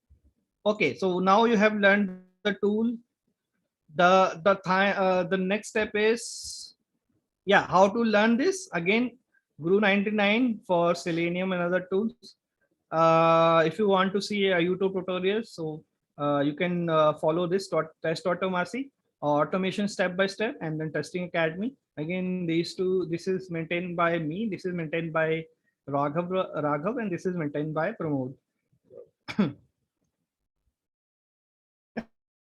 Okay, so now you have learned the tool. The next step is, yeah, how to learn this. Again, Guru 99 for Selenium and other tools. If you want to see a YouTube tutorial, so you can follow this Test Automasi, automation step by step, and then Testing Academy. Again, these two, this is maintained by me, this is maintained by Raghav, and this is maintained by Pramod.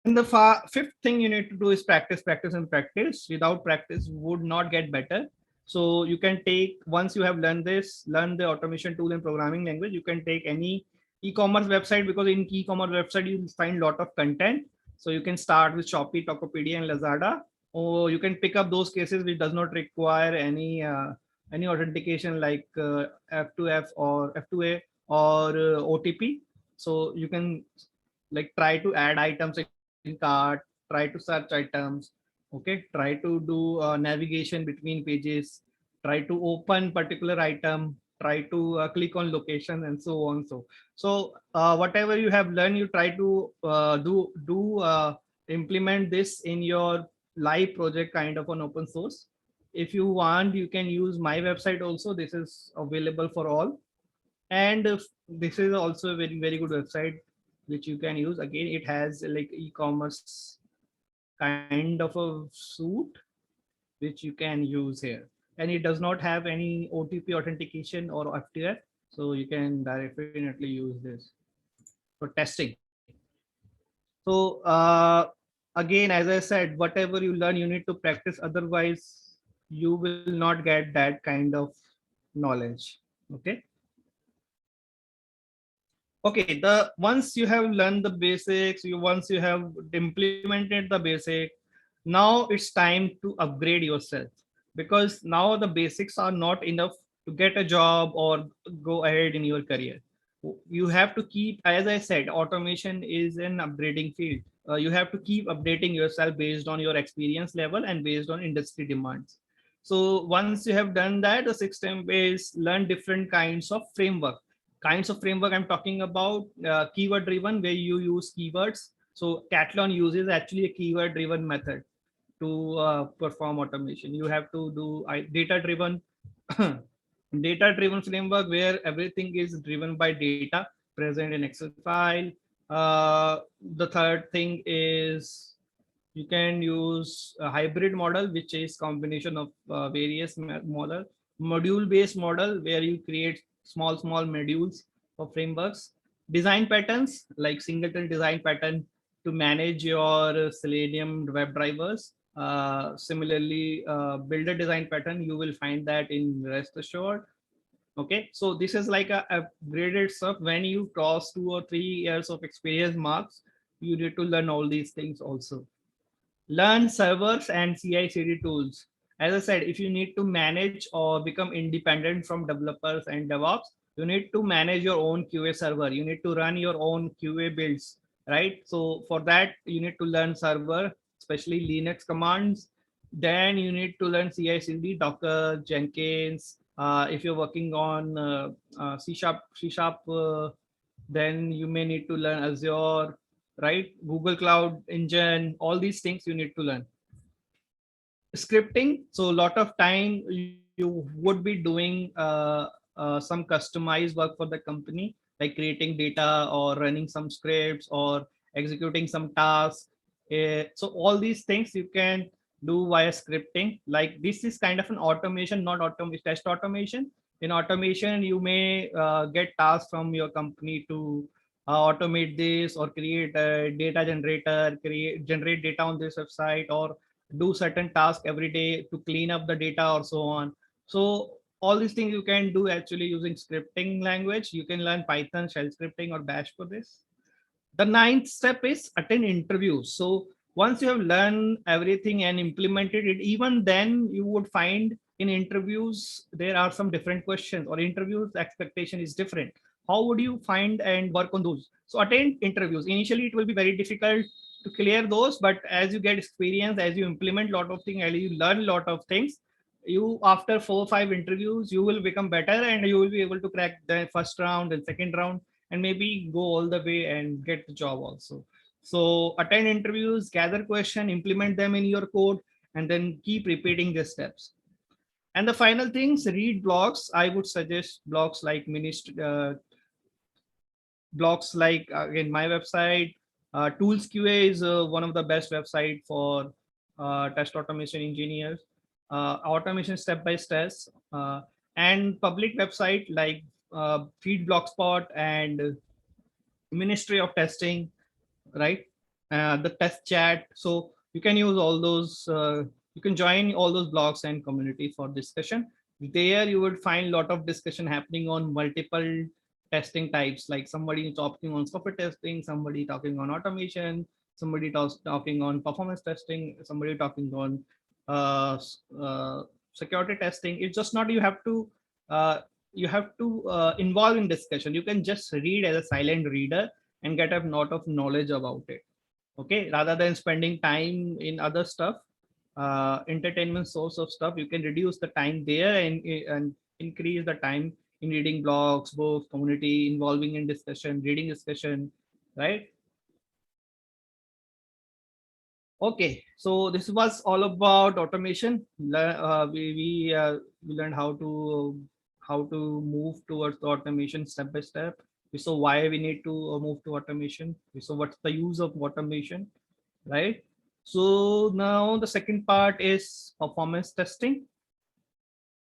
And the fifth thing you need to do is practice, practice, and practice. Without practice, would not get better. So you can take, once you have learned this, learn the automation tool and programming language, you can take any e-commerce website, because in e-commerce website you find a lot of content. So you can start with Shopee, Tokopedia, and Lazada, or you can pick up those cases which does not require any authentication, like F2F or F2A or OTP. So you can like try to add items in cart, try to search items, okay, try to do navigation between pages, try to open particular item, try to click on location and so on. So whatever you have learned, you try to implement this in your live project, kind of an open source. If you want, you can use my website also. This is available for all. And this is also a very good website which you can use. Again, it has like e-commerce kind of a suit which you can use here, and it does not have any OTP authentication or FTF, so you can definitely use this for testing. So again, as I said, whatever you learn, you need to practice, otherwise you will not get that kind of knowledge. Okay. Okay, the once you have learned the basics, once you have implemented the basic, now it's time to upgrade yourself, because now the basics are not enough to get a job or go ahead in your career. You have to keep, as I said, automation is an upgrading field. You have to keep updating yourself based on your experience level and based on industry demands. So once you have done that, the 6 step is learn different kinds of framework. I'm talking about keyword driven, where you use keywords. So Catalan uses actually a keyword driven method to perform automation. You have to do data driven data driven framework, where everything is driven by data present in Excel file. The third thing is you can use a hybrid model, which is combination of various module based model, where you create small modules for frameworks. Design patterns like singleton design pattern to manage your Selenium web drivers. Similarly, builder design pattern, you will find that in Rest Assured. Okay, so this is like a graded stuff. When you cross 2 or 3 years of experience marks, you need to learn all these things also. Learn servers and CI/CD tools. As I said, if you need to manage or become independent from developers and DevOps, you need to manage your own QA server. You need to run your own QA builds, right? So for that, you need to learn server, especially Linux commands. Then you need to learn CI/CD, Docker, Jenkins. If you're working on C#, then you may need to learn Azure, right? Google Cloud Engine, all these things you need to learn. Scripting. So a lot of time you would be doing some customized work for the company, like creating data or running some scripts or executing some tasks. So all these things you can do via scripting. Like this is kind of an automation, not automation, test automation. In automation, you may get tasks from your company to automate this, or create a data generator, generate data on this website, or do certain tasks every day to clean up the data or so on. So all these things you can do actually using scripting language. You can learn Python, shell scripting, or Bash for this. The ninth step is attend interviews. So once you have learned everything and implemented it, even then you would find in interviews there are some different questions, or interviews expectation is different. How would you find and work on those? So attend interviews. Initially it will be very difficult to clear those, but as you get experience, as you implement a lot of things, as you learn a lot of things, you after 4 or 5 interviews you will become better, and you will be able to crack the first round and second round, and maybe go all the way and get the job also. So attend interviews, gather question, implement them in your code, and then keep repeating the steps. And the final things, read blogs. I would suggest blogs like blogs like again my website. Tools QA is one of the best website for test automation engineers. Automation step by step, and public website like Feed Blogspot and Ministry of Testing, right? The test chat. So you can use all those. You can join all those blogs and community for discussion. There you would find a lot of discussion happening on multiple testing types, like somebody talking on software testing, somebody talking on automation, somebody talking on performance testing, somebody talking on security testing. It's just not uh, you have to involve in discussion. You can just read as a silent reader and get a lot of knowledge about it. Okay, rather than spending time in other stuff, entertainment source of stuff, you can reduce the time there and increase the time in reading blogs, books, community, involving in discussion, reading discussion, right? Okay, so this was all about automation. We learned how to move towards the automation step by step. We saw why we need to move to automation. We saw what's the use of automation, right? So now the second part is performance testing.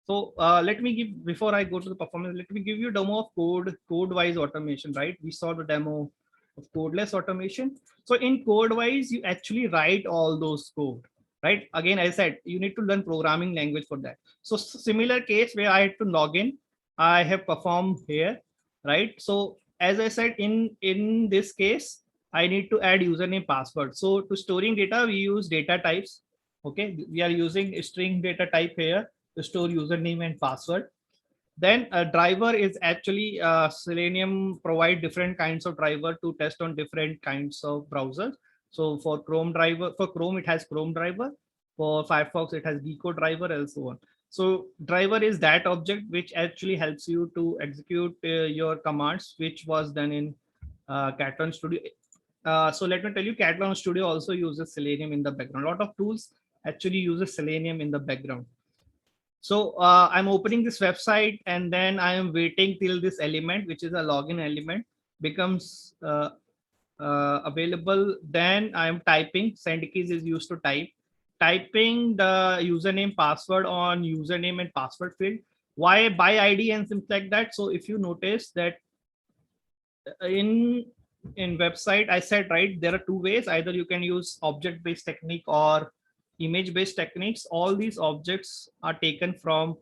So let me give, before I go to the performance, let me give you a demo of code-wise automation, right? We saw the demo of codeless automation. So in code-wise, you actually write all those code, right? Again, I said, you need to learn programming language for that. So similar case where I had to log in, I have performed here, right? So as I said, in this case, I need to add username password. So to storing data, we use data types. Okay, we are using string data type here to store username and password. Then a driver is actually Selenium provide different kinds of driver to test on different kinds of browsers. So for Chrome driver, for Chrome it has Chrome driver, for Firefox it has Gecko driver, and so on. So driver is that object which actually helps you to execute your commands, which was done in Catalan Studio. So let me tell you, Catalan Studio also uses Selenium in the background. A lot of tools actually uses Selenium in the background. So I'm opening this website and then I am waiting till this element, which is a login element, becomes available. Then I am typing. Send keys is used to typing the username password on username and password field. Why by ID and things like that? So if you notice that in website, I said, right, there are two ways. Either you can use object based technique or image based techniques. All these objects are taken from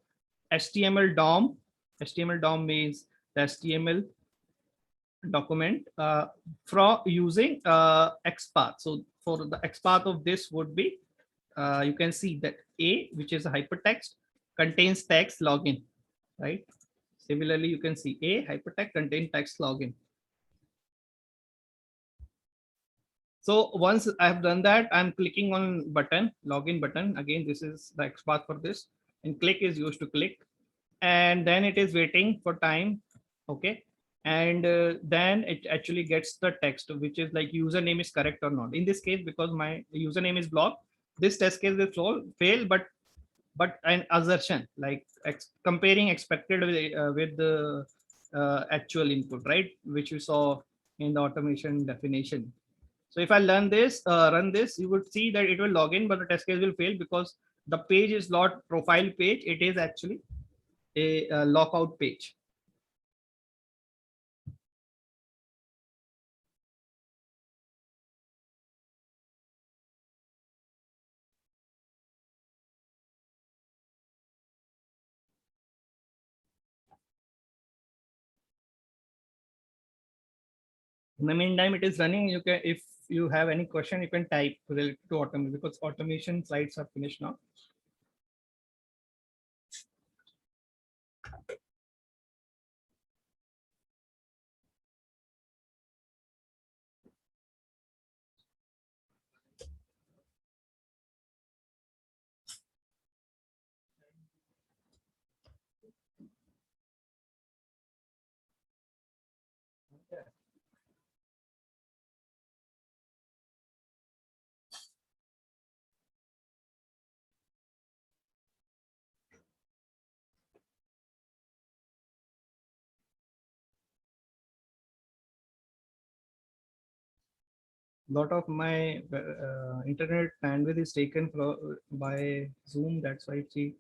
HTML DOM. HTML DOM means the HTML document from using XPath. So for the XPath of this would be, you can see that A, which is a hypertext, contains text login, right? Similarly, you can see A hypertext contains text login. So once I have done that, I'm clicking on button, login button. Again, this is the XPath for this, and click is used to click. And then it is waiting for time. Okay. And then it actually gets the text, which is like username is correct or not. In this case, because my username is blocked, this test case will fail, but an assertion like comparing expected with the actual input, right? Which you saw in the automation definition. So if I run this, you would see that it will log in, but the test case will fail because the page is not profile page. It is actually a lockout page. In the meantime, it is running. You can, if you have any question, you can type related to automation, because automation slides are finished now. Lot of my internet bandwidth is taken by Zoom. That's why it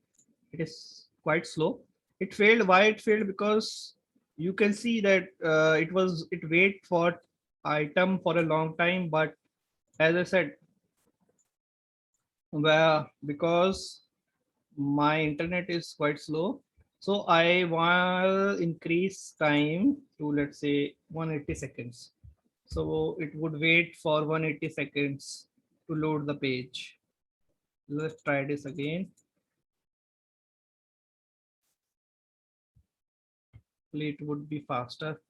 is quite slow. It failed. Why it failed? Because you can see that it wait for item for a long time. But as I said, well, because my internet is quite slow, so I will increase time to, let's say, 180 seconds. So it would wait for 180 seconds to load the page. Let's try this again. It would be faster.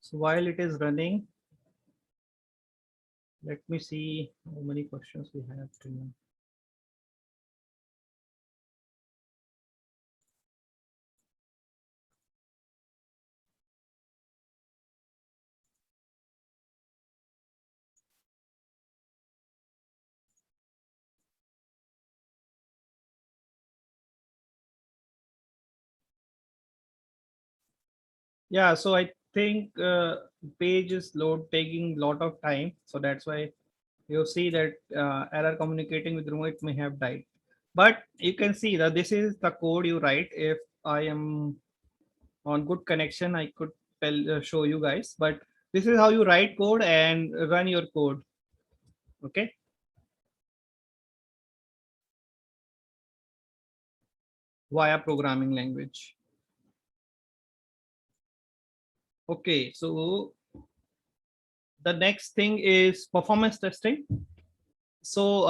So while it is running, let me see how many questions we have till now. Yeah, so I think page is load taking lot of time. So that's why you see that error communicating with remote may have died. But you can see that this is the code you write. If I am on good connection, I could show you guys. But this is how you write code and run your code. Okay. Via programming language. Okay, so the next thing is performance testing. So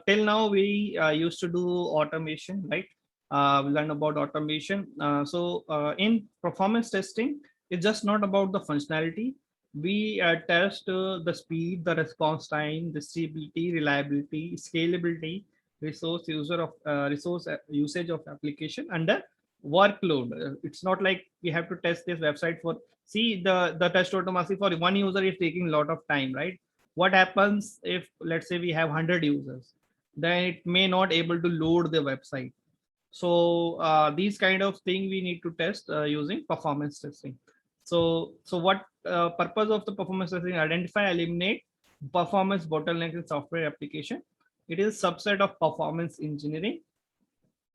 till now we used to do automation, right? We learned about automation. In performance testing, it's just not about the functionality. We test the speed, the response time, the stability, reliability, scalability, resource usage of application under workload. It's not like we have to test this website for, see, the test automation for one user is taking a lot of time, right? What happens if, let's say, we have 100 users, then it may not able to load the website. So these kind of thing we need to test using performance testing. So what purpose of the performance testing? Identify, eliminate performance bottlenecks in software application. It is subset of performance engineering.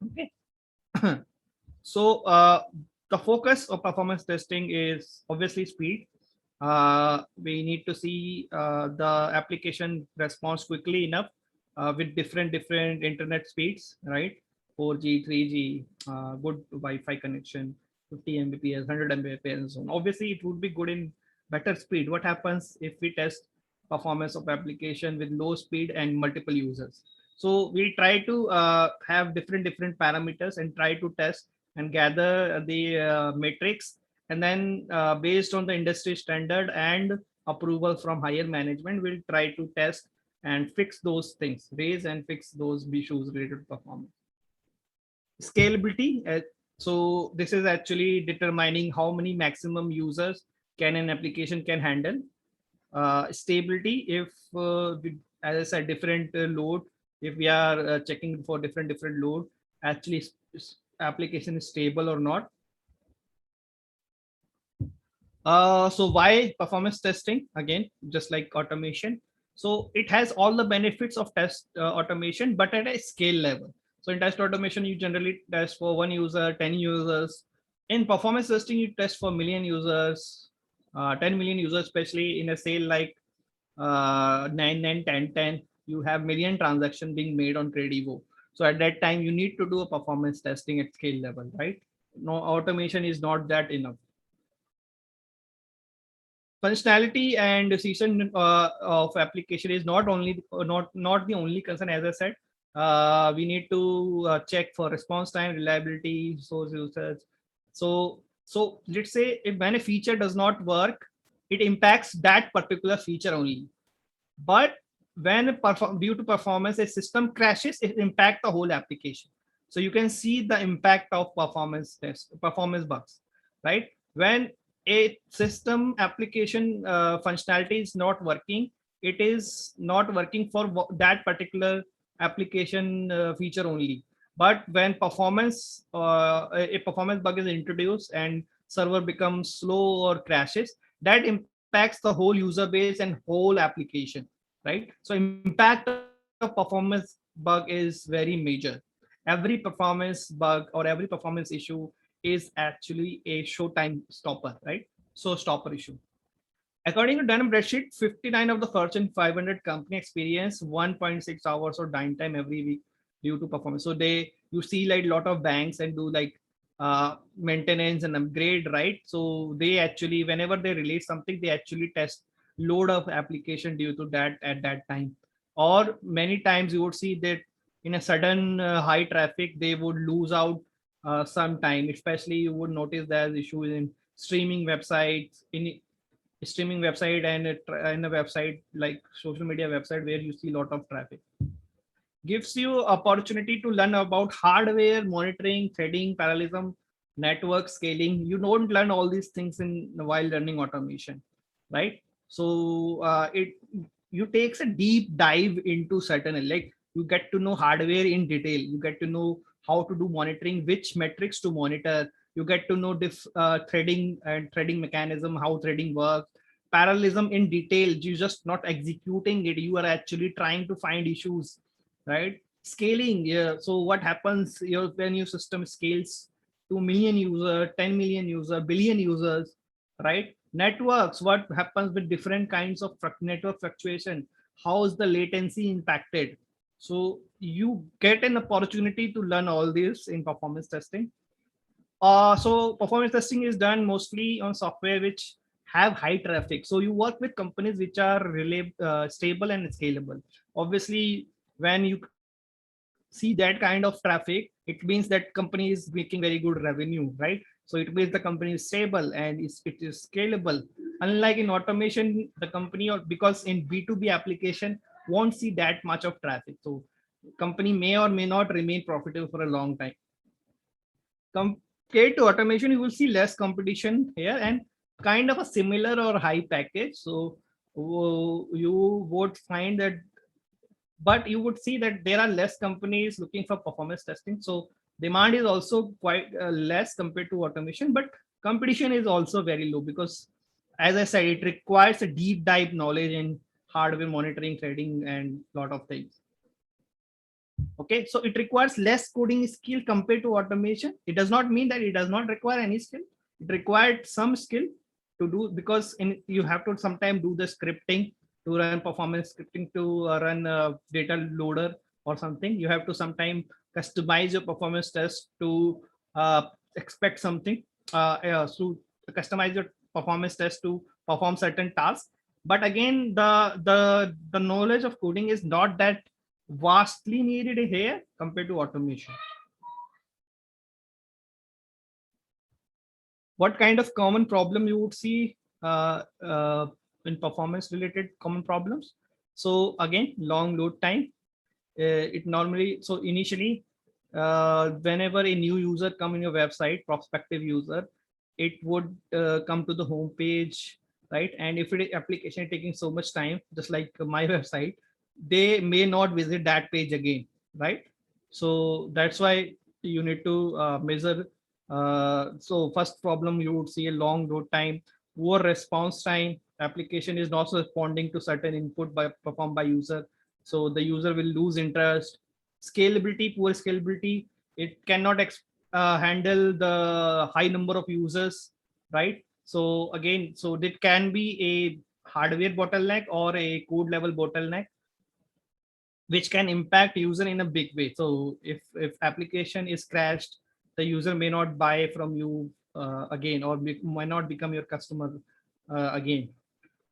Okay. So the focus of performance testing is obviously speed. We need to see the application response quickly enough with different internet speeds, right? 4G, 3G, good Wi-Fi connection, 50 Mbps, 100 Mbps, and so on. Obviously, it would be good in better speed. What happens if we test performance of application with low speed and multiple users? So we try to have different parameters and try to test and gather the metrics, and then based on the industry standard and approval from higher management, we'll try to test and fix those things, raise and fix those issues related to performance. Scalability, so this is actually determining how many maximum users can an application can handle. Stability, if as I said, different load, if we are checking for different load, actually application is stable or not. So why performance testing? Again, just like automation. So it has all the benefits of test automation, but at a scale level. So in test automation, you generally test for one user, 10 users. In performance testing, you test for million users, 10 million users, especially in a sale like 9, 9, 10, 10. You have million transactions being made on Credivo. So at that time, you need to do a performance testing at scale level, right? No, automation is not that enough. Functionality and season of application is not only not the only concern. As I said, we need to check for response time, reliability, source usage. So let's say if when a feature does not work, it impacts that particular feature only. But when due to performance a system crashes, it impacts the whole application. So you can see the impact of performance bugs, right? When a system application functionality is not working, it is not working for that particular application feature only. But when a performance bug is introduced and server becomes slow or crashes, that impacts the whole user base and whole application, right? So impact of performance bug is very major. Every performance bug or every performance issue is actually a showtime stopper, right? So stopper issue. According to Dun & Bradstreet, 59 of the Fortune 500 company experience 1.6 hours of downtime every week due to performance. So you see like a lot of banks and do like maintenance and upgrade, right? So they actually, whenever they release something, they actually test load of application due to that at that time. Or many times you would see that in a sudden high traffic, they would lose out some time. Especially you would notice there's issues in streaming websites, in streaming website and a website like social media website where you see a lot of traffic. Gives you opportunity to learn about hardware, monitoring, threading, parallelism, network scaling. You don't learn all these things in while learning automation, right? So it you takes a deep dive into certain, like you get to know hardware in detail. You get to know how to do monitoring, which metrics to monitor. You get to know threading and threading mechanism, how threading works, parallelism in detail. You just not executing it, you are actually trying to find issues, right? Scaling, yeah. So what happens when your system scales to million user, 10 million user, billion users, right? Networks, what happens with different kinds of network fluctuation? How is the latency impacted? So you get an opportunity to learn all this in performance testing. So performance testing is done mostly on software which have high traffic. So you work with companies which are really stable and scalable. Obviously, when you see that kind of traffic, it means that company is making very good revenue, right? So it means the company is stable and it is scalable. Unlike in automation, the company, or because in B2B application won't see that much of traffic. So company may or may not remain profitable for a long time. Compared to automation, you will see less competition here and kind of a similar or high package. So you would find that, but you would see that there are less companies looking for performance testing. So demand is also quite less compared to automation, but competition is also very low because, as I said, it requires a deep dive knowledge in hardware monitoring, threading, and lot of things. Okay, so it requires less coding skill compared to automation. It does not mean that it does not require any skill. It required some skill to do, because you have to sometimes do the scripting to run performance scripting, to run a data loader or something. You have to sometimes customize your performance test to expect something, to customize your performance test to perform certain tasks. But again, the knowledge of coding is not that vastly needed here compared to automation. What kind of common problem you would see in performance related common problems? So again, long load time. It normally, so initially, whenever a new user come in your website, prospective user, it would come to the home page, right? And if it application is taking so much time, just like my website, they may not visit that page again, right? So that's why you need to measure. So first problem, you would see a long load time, poor response time. Application is not responding to certain input performed by user, so the user will lose interest. Scalability, poor scalability. It cannot handle the high number of users, right? So again, so it can be a hardware bottleneck or a code level bottleneck, which can impact user in a big way. So if application is crashed, the user may not buy from you again, or might not become your customer again.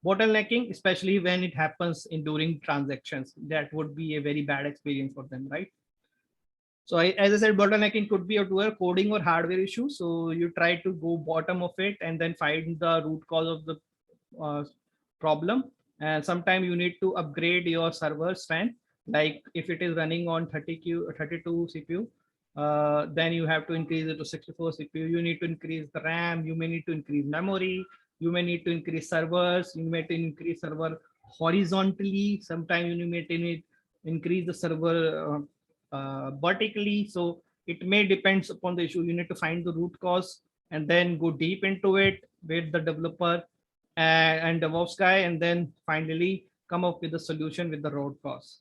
Bottlenecking, especially when it happens in during transactions, that would be a very bad experience for them, right? So as I said, bottlenecking could be to a coding or hardware issue. So you try to go bottom of it and then find the root cause of the problem. And sometimes you need to upgrade your server strength. Like if it is running on 32 CPU, then you have to increase it to 64 CPU. You need to increase the RAM. You may need to increase memory. You may need to increase servers. You may need to increase server horizontally. Sometimes you may need to increase the server vertically. So it may depends upon the issue. You need to find the root cause and then go deep into it with the developer and DevOps guy, and then finally come up with a solution with the root cause.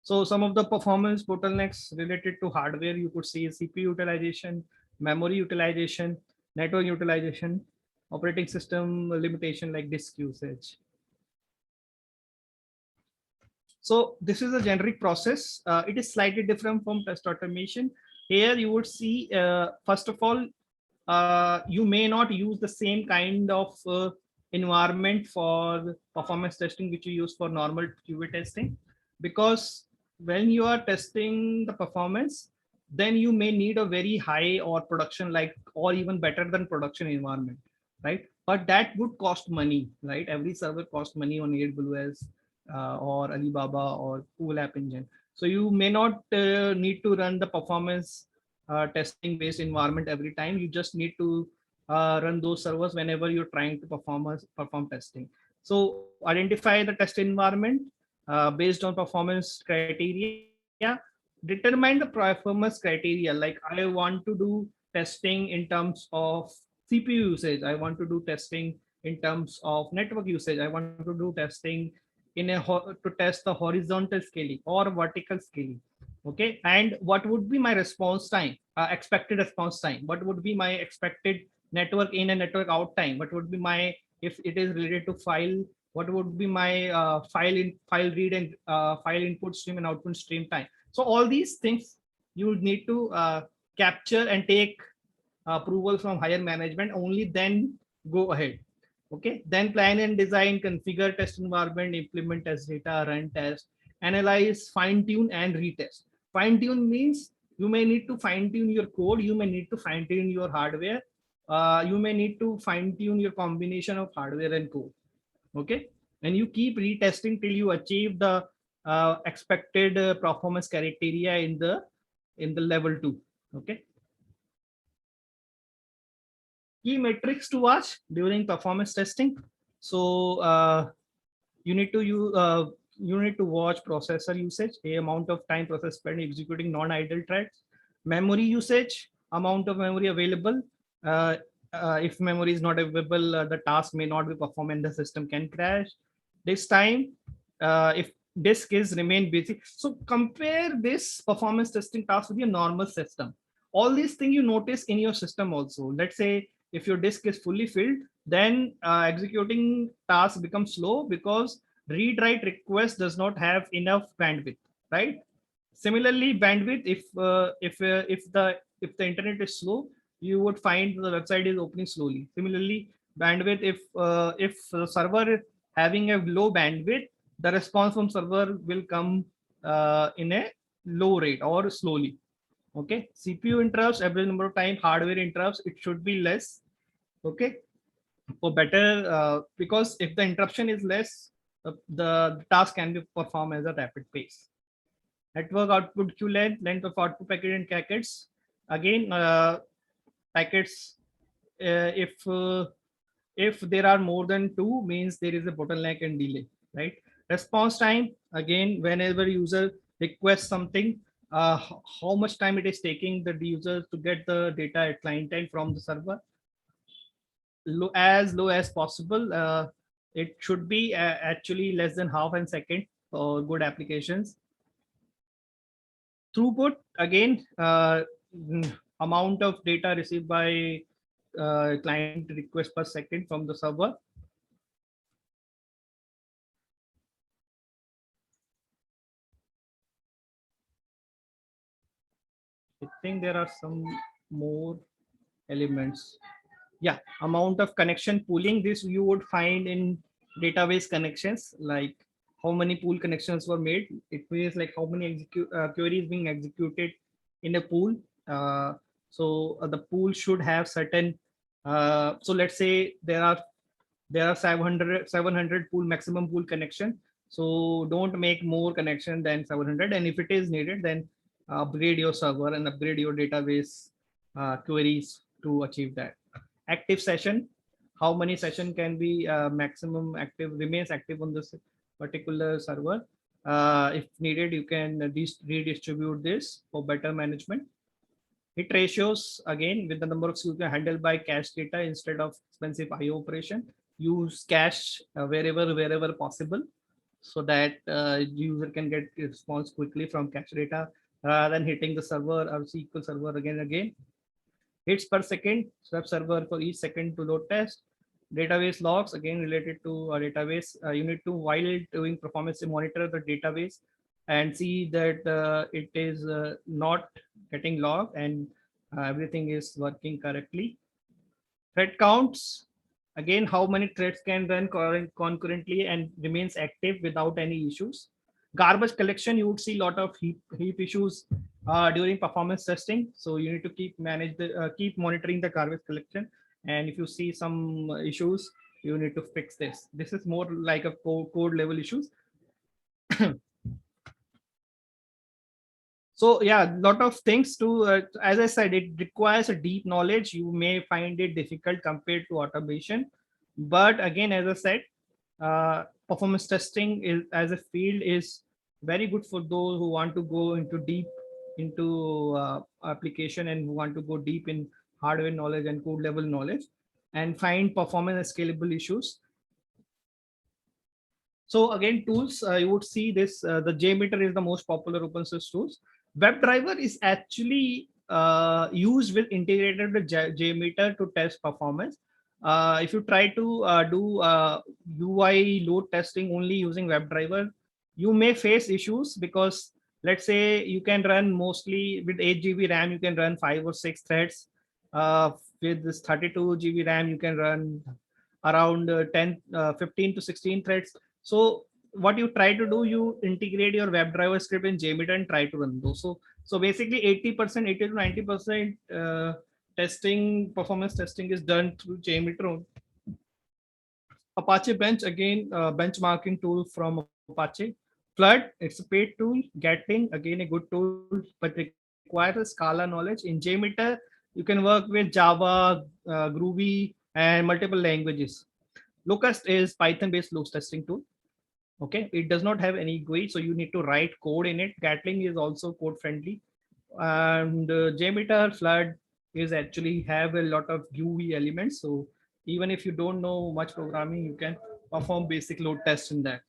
So some of the performance bottlenecks related to hardware, you could see CPU utilization, memory utilization, network utilization, operating system limitation like disk usage. So this is a generic process. It is slightly different from test automation. Here you would see, first of all, you may not use the same kind of environment for performance testing which you use for normal QA testing, because when you are testing the performance, then you may need a very high or production like, or even better than production environment, right? but that would cost money, right? Every server costs money on AWS or Alibaba or Google App Engine. So you may not need to run the performance testing based environment every time. You just need to run those servers whenever you're trying to perform testing. So identify the test environment based on performance criteria. Determine the performance criteria. Like I want to do testing in terms of CPU usage. I want to do testing in terms of network usage. I want to do testing to test the horizontal scaling or vertical scaling. Okay, and what would be my response time, expected response time? What would be my expected network in and network out time? What would be my, if it is related to file, what would be my file read and file input stream and output stream time? So all these things you would need to capture and take approval from higher management, only then go ahead. Okay, then plan and design, configure test environment, implement test data, run test, analyze, fine tune, and retest. Fine tune means you may need to fine tune your code, you may need to fine tune your hardware, you may need to fine tune your combination of hardware and code. Okay, and you keep retesting till you achieve the expected performance criteria in the level 2. Okay, key metrics to watch during performance testing. So you need to you need to watch processor usage, a amount of time processor spent executing non-idle threads, memory usage, amount of memory available. Uh, if memory is not available, the task may not be performed and the system can crash. This time, if disk is remain busy. So compare this performance testing task with your normal system. All these things you notice in your system also. Let's say if your disk is fully filled, then executing task becomes slow because read write request does not have enough bandwidth, right? Similarly, bandwidth, if the internet is slow, you would find the website is opening slowly. Similarly, bandwidth, if the server is having a low bandwidth, the response from server will come in a low rate or slowly. Okay, CPU interrupts, every number of time, hardware interrupts, it should be less. Okay, for better, because if the interruption is less, the task can be performed as a rapid pace. Network output queue length of output packet and packets. Again, packets, if there are more than two, means there is a bottleneck and delay, right? Response time, again, whenever user requests something, how much time it is taking the user to get the data at client end from the server. Low as possible. It should be actually less than half a second for good applications. Throughput, again, amount of data received by client request per second from the server. I think there are some more elements. Yeah, amount of connection pooling. This you would find in database connections, like how many pool connections were made. It means like how many queries being executed in a pool. The pool should have certain. So let's say there are 700 pool maximum pool connection. So don't make more connection than 700. And if it is needed, then upgrade your server and upgrade your database queries to achieve that. Active session, how many session can be maximum active, remains active on this particular server. If needed, you can redistribute this for better management. Hit ratios, again, with the number of SKUs handled by cache data instead of expensive IO operation. Use cache wherever possible, so that user can get response quickly from cache data rather than hitting the server or SQL server again and again. Hits per second, web server for each second to load test. Database logs, again related to a database. You need to, while doing performance, monitor the database and see that it is not getting logged and everything is working correctly. Thread counts, again, how many threads can run concurrently and remains active without any issues. Garbage collection, you would see a lot of heap issues during performance testing. So you need to keep monitoring the garbage collection. And if you see some issues, you need to fix this. This is more like a code level issues. So yeah, lot of things to, as I said, it requires a deep knowledge. You may find it difficult compared to automation, but again, as I said, performance testing is as a field is very good for those who want to go into deep into application and who want to go deep in hardware knowledge and code level knowledge and find performance and scalable issues. So again, tools, you would see this, the JMeter is the most popular open source tools. WebDriver is actually used with integrated with JMeter to test performance. If you try to do UI load testing only using WebDriver, you may face issues because let's say you can run mostly with 8 GB RAM, you can run 5 or 6 threads. With this 32 GB RAM, you can run around 15 to 16 threads. So what you try to do, you integrate your WebDriver script in JMeter and try to run those. So basically 80%, 80 to 90% testing, performance testing is done through JMeter. Apache Bench, again, benchmarking tool from Apache. Flood, it's a paid tool. Gatling, again, a good tool, but requires a Scala knowledge. In JMeter, you can work with Java, Groovy, and multiple languages. Locust is Python-based load testing tool. Okay, it does not have any GUI, so you need to write code in it. Gatling is also code friendly, and JMeter Flood is actually have a lot of GUI elements. So even if you don't know much programming, you can perform basic load tests in that.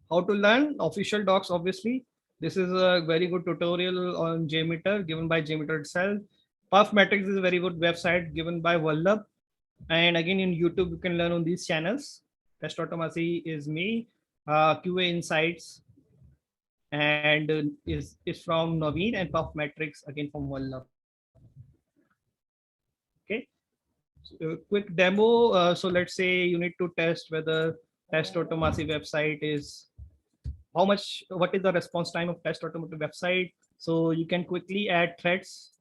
How to learn official docs, obviously. This is a very good tutorial on JMeter given by JMeter itself. Puffmetrics is a very good website given by Vallabh. And again, in YouTube, you can learn on these channels. Test Automacy is me, QA Insights, and is from Naveen, and Puffmetrics again from Vallabh. Okay, so, quick demo. So let's say you need to test whether Test Automacy website is how much, what is the response time of Test Automatic website. So you can quickly add threads.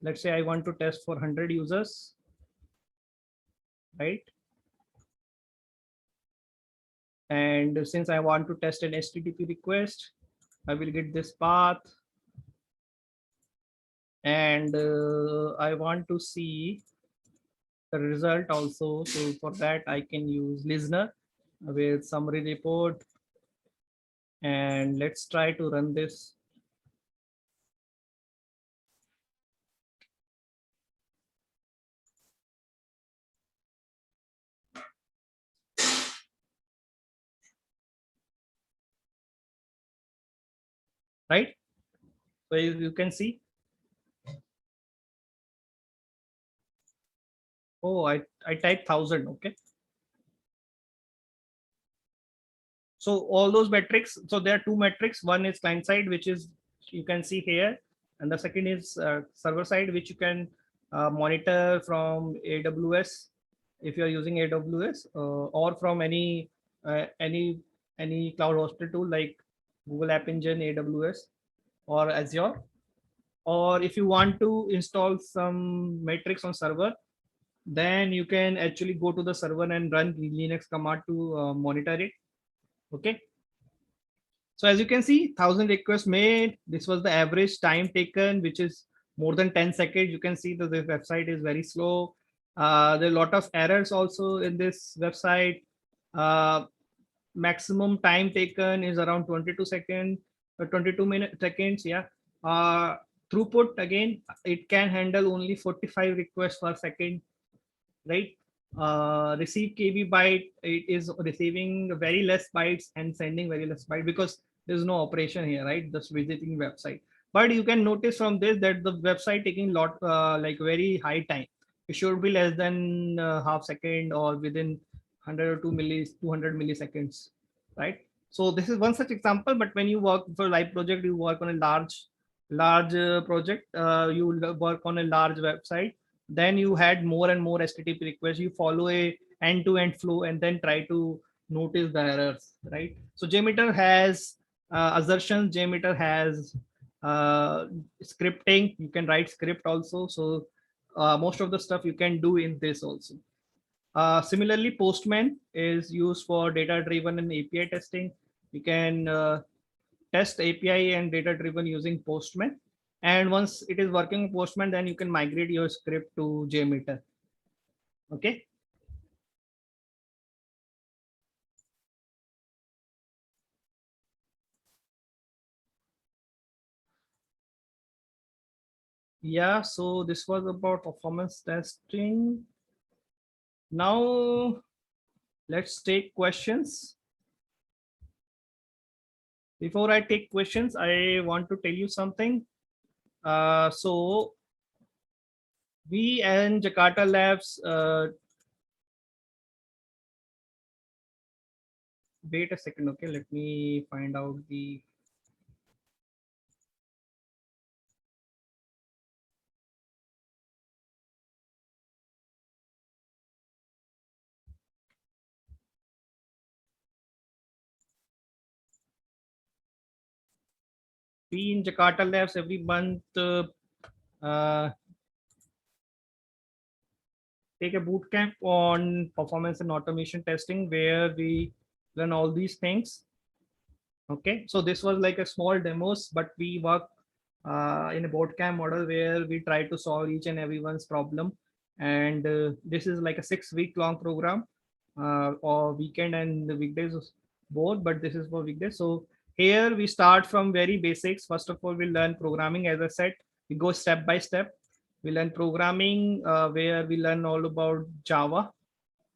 Let's say I want to test for 100 users, right? And since I want to test an HTTP request, I will get this path. And I want to see the result also. So for that, I can use listener with summary report. And let's try to run this. Right? So you can see. Oh, I typed 1000. Okay. So all those metrics, so there are two metrics. One is client side, which is you can see here, and the second is server side, which you can monitor from AWS if you are using AWS, or from any cloud hosted tool like Google App Engine, AWS, or Azure. Or if you want to install some metrics on server, then you can actually go to the server and run Linux command to monitor it. Okay. So as you can see, 1000 requests made. This was the average time taken, which is more than 10 seconds. You can see that the website is very slow. There are a lot of errors also in this website. Maximum time taken is around 22 seconds, 22 seconds. Yeah. Throughput, again, it can handle only 45 requests per second, right? Receive KB byte, it is receiving very less bytes and sending very less byte because there's no operation here, right? Just visiting website. But you can notice from this that the website taking lot like very high time. It should be less than half second or within 100 or 200 milliseconds, right? So this is one such example. But when you work for live project, you work on a large project, you work on a large website, then you had more and more HTTP requests. You follow a end-to-end flow and then try to notice the errors, right? So JMeter has assertions. JMeter has scripting. You can write script also. So most of the stuff you can do in this also. Similarly, Postman is used for data-driven and API testing. You can test API and data-driven using Postman. And once it is working Postman, then you can migrate your script to JMeter. Okay. Yeah, so this was about performance testing. Now let's take questions. Before I take questions, I want to tell you something. So we and Jakarta Labs, wait a second, okay, let me find out the we in Jakarta Labs every month uh, take a boot camp on performance and automation testing where we learn all these things. Okay, so this was like a small demos, but we work in a boot camp model where we try to solve each and everyone's problem. And this is like a 6 week long program, or weekend and the weekdays both, but this is for weekdays. So here we start from very basics. First of all, we learn programming. As I said, we go step by step. We learn programming, where we learn all about Java.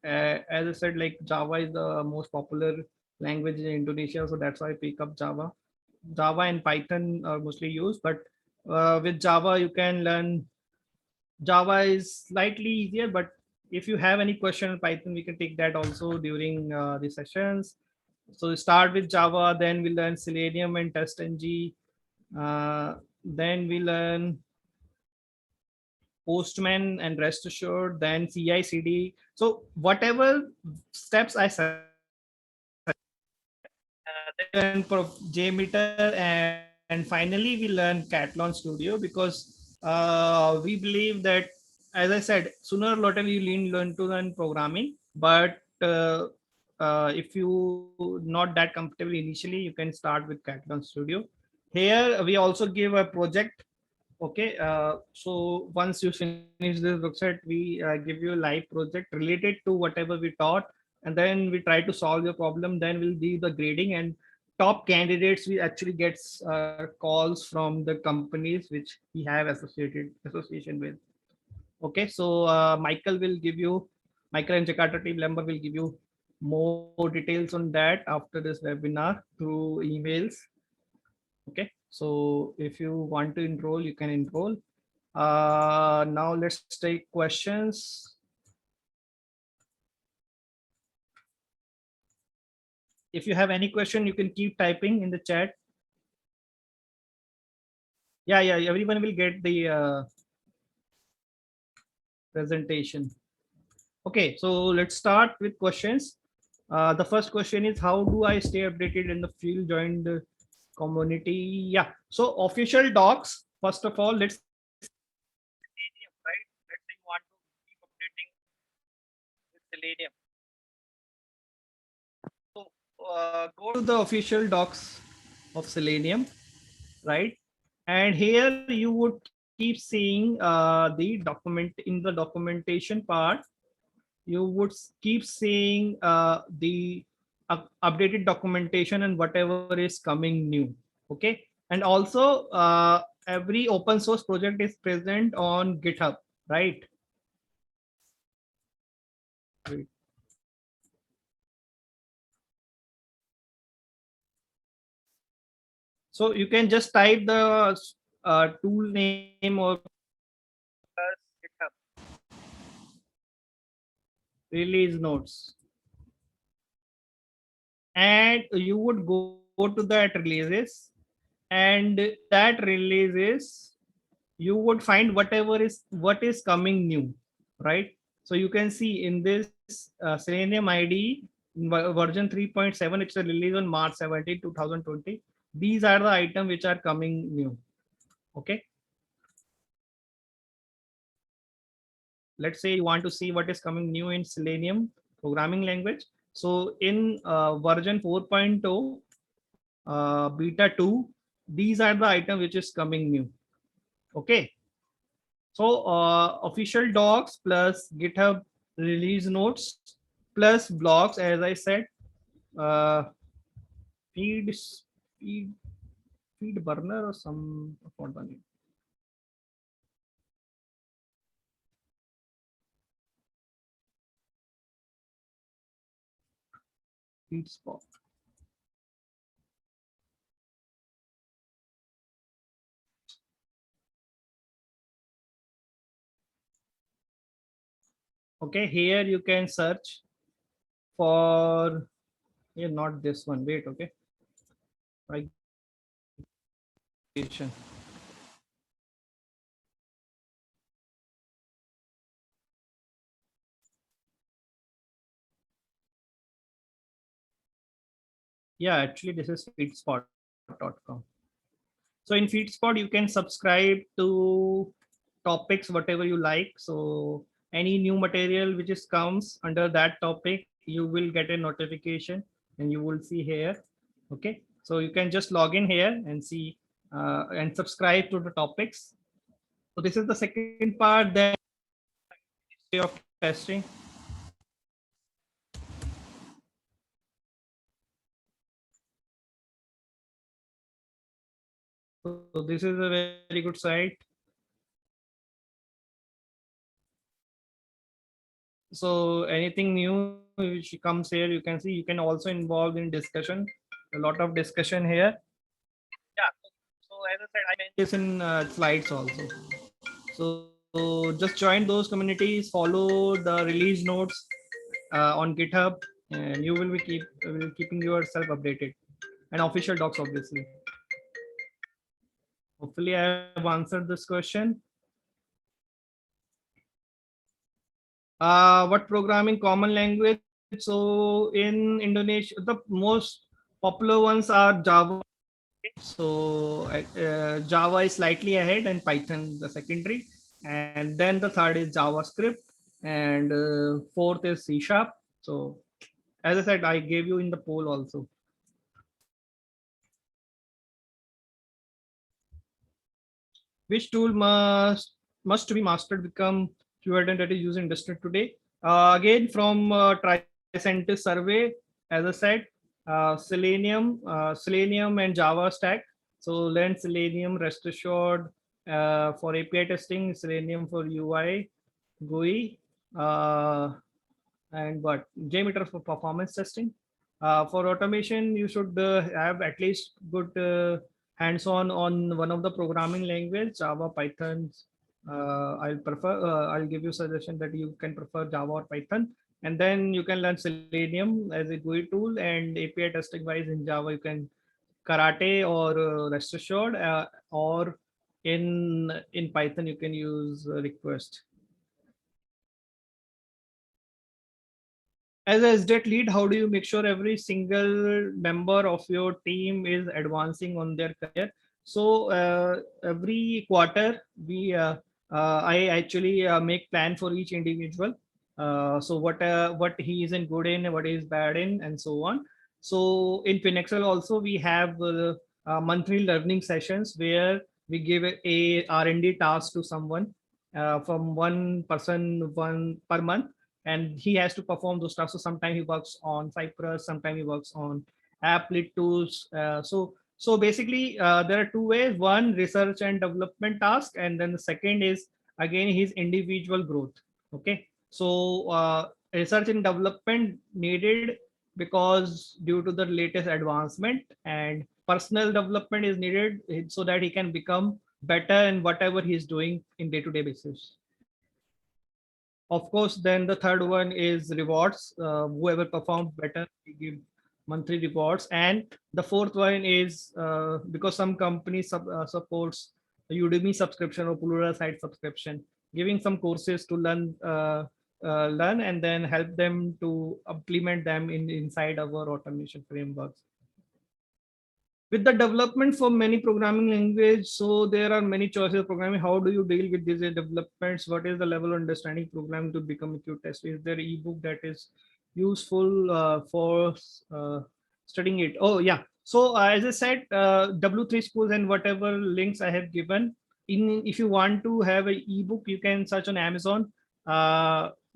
As I said, like Java is the most popular language in Indonesia, so that's why I pick up Java. Java and Python are mostly used, but with Java you can learn. Java is slightly easier, but if you have any question on Python, we can take that also during the sessions. So we start with Java, then we learn Selenium and TestNG. Then we learn Postman and Rest Assured, then CI/CD. So whatever steps I said, then for JMeter, and finally we learn Catalan Studio, because we believe that, as I said, sooner or later you learn to learn programming, but if you not that comfortable initially, you can start with Catalan Studio. Here we also give a project. Okay, so once you finish this website, we give you a live project related to whatever we taught, and then we try to solve your problem. Then we'll do the grading, and top candidates we actually gets calls from the companies which we have association with. Okay, so Michael and Jakarta team member will give you more details on that after this webinar through emails. Okay, so if you want to enroll, you can enroll. Now let's take questions. If you have any question, you can keep typing in the chat. Yeah, everyone will get the presentation. Okay, so let's start with questions. The first question is, how do I stay updated in the field joined community? Yeah, so official docs, first of all, let's Selenium, right? Let's say you want to keep updating with Selenium. So go to the official docs of Selenium, right? And here you would keep seeing the document. In the documentation part, you would keep seeing the updated documentation and whatever is coming new. Okay, and also every open source project is present on GitHub, right? So you can just type the tool name or GitHub release notes, and you would go to that releases, and that releases you would find what is coming new, right? So you can see in this Selenium IDE version 3.7, it's a release on March 17, 2020. These are the items which are coming new. Okay, let's say you want to see what is coming new in Selenium programming language. So in version 4.0, beta 2, these are the item which is coming new. Okay. So official docs plus GitHub release notes plus blogs, as I said, uh, feed, feed, feed burner or some, what the name. Feed spot. Okay, here you can search for, yeah, not this one. Wait, okay. Migration. Yeah, actually, this is feedspot.com. So in Feedspot, you can subscribe to topics, whatever you like. So any new material which is comes under that topic, you will get a notification and you will see here. Okay. So you can just log in here and see and subscribe to the topics. So this is the second part, then history of testing. So this is a very good site. So anything new which comes here, you can see. You can also involve in discussion. A lot of discussion here. Yeah. So as I said, I mentioned this in slides also. So just join those communities, follow the release notes on GitHub, and you will be keeping yourself updated. And official docs, obviously. Hopefully, I have answered this question. What programming common language? So in Indonesia, the most popular ones are Java. So Java is slightly ahead, and Python the secondary, and then the third is JavaScript, and fourth is C Sharp. So as I said, I gave you in the poll also. Which tool must be mastered become fluent and that is used in industry today? Again, from Tricentis survey, as I said, Selenium and Java stack. So learn Selenium, rest assured for API testing, Selenium for UI, GUI, and what JMeter for performance testing. For automation, you should have at least good hands-on on one of the programming language, Java, Python. I'll give you suggestion that you can prefer Java or Python, and then you can learn Selenium as a GUI tool, and API testing wise in Java you can Karate or rest assured, or in Python you can use request. As a SDET lead, how do you make sure every single member of your team is advancing on their career? So every quarter, I actually make plan for each individual. So what he is in good in, what he is bad in, and so on. So in Finexcel also we have monthly learning sessions where we give a R&D task to someone from one person one per month, and he has to perform those tasks. So sometimes he works on Cypress, sometimes he works on applet tools. So basically, there are two ways: one, research and development task, and then the second is again his individual growth. Okay, so research and development needed because due to the latest advancement, and personal development is needed so that he can become better in whatever he's doing in day-to-day basis. Of course, then the third one is rewards. Whoever performs better, we give monthly rewards. And the fourth one is because some companies supports Udemy subscription or Pluralsight subscription, giving some courses to learn and then help them to implement them inside our automation frameworks. with the development for many programming language, so there are many choices of programming. How do you deal with these developments? What is the level of understanding programming to become a Q test? Is there ebook that is useful for studying it? Oh yeah. So as I said, W3 schools and whatever links I have given. In if you want to have an ebook, you can search on Amazon.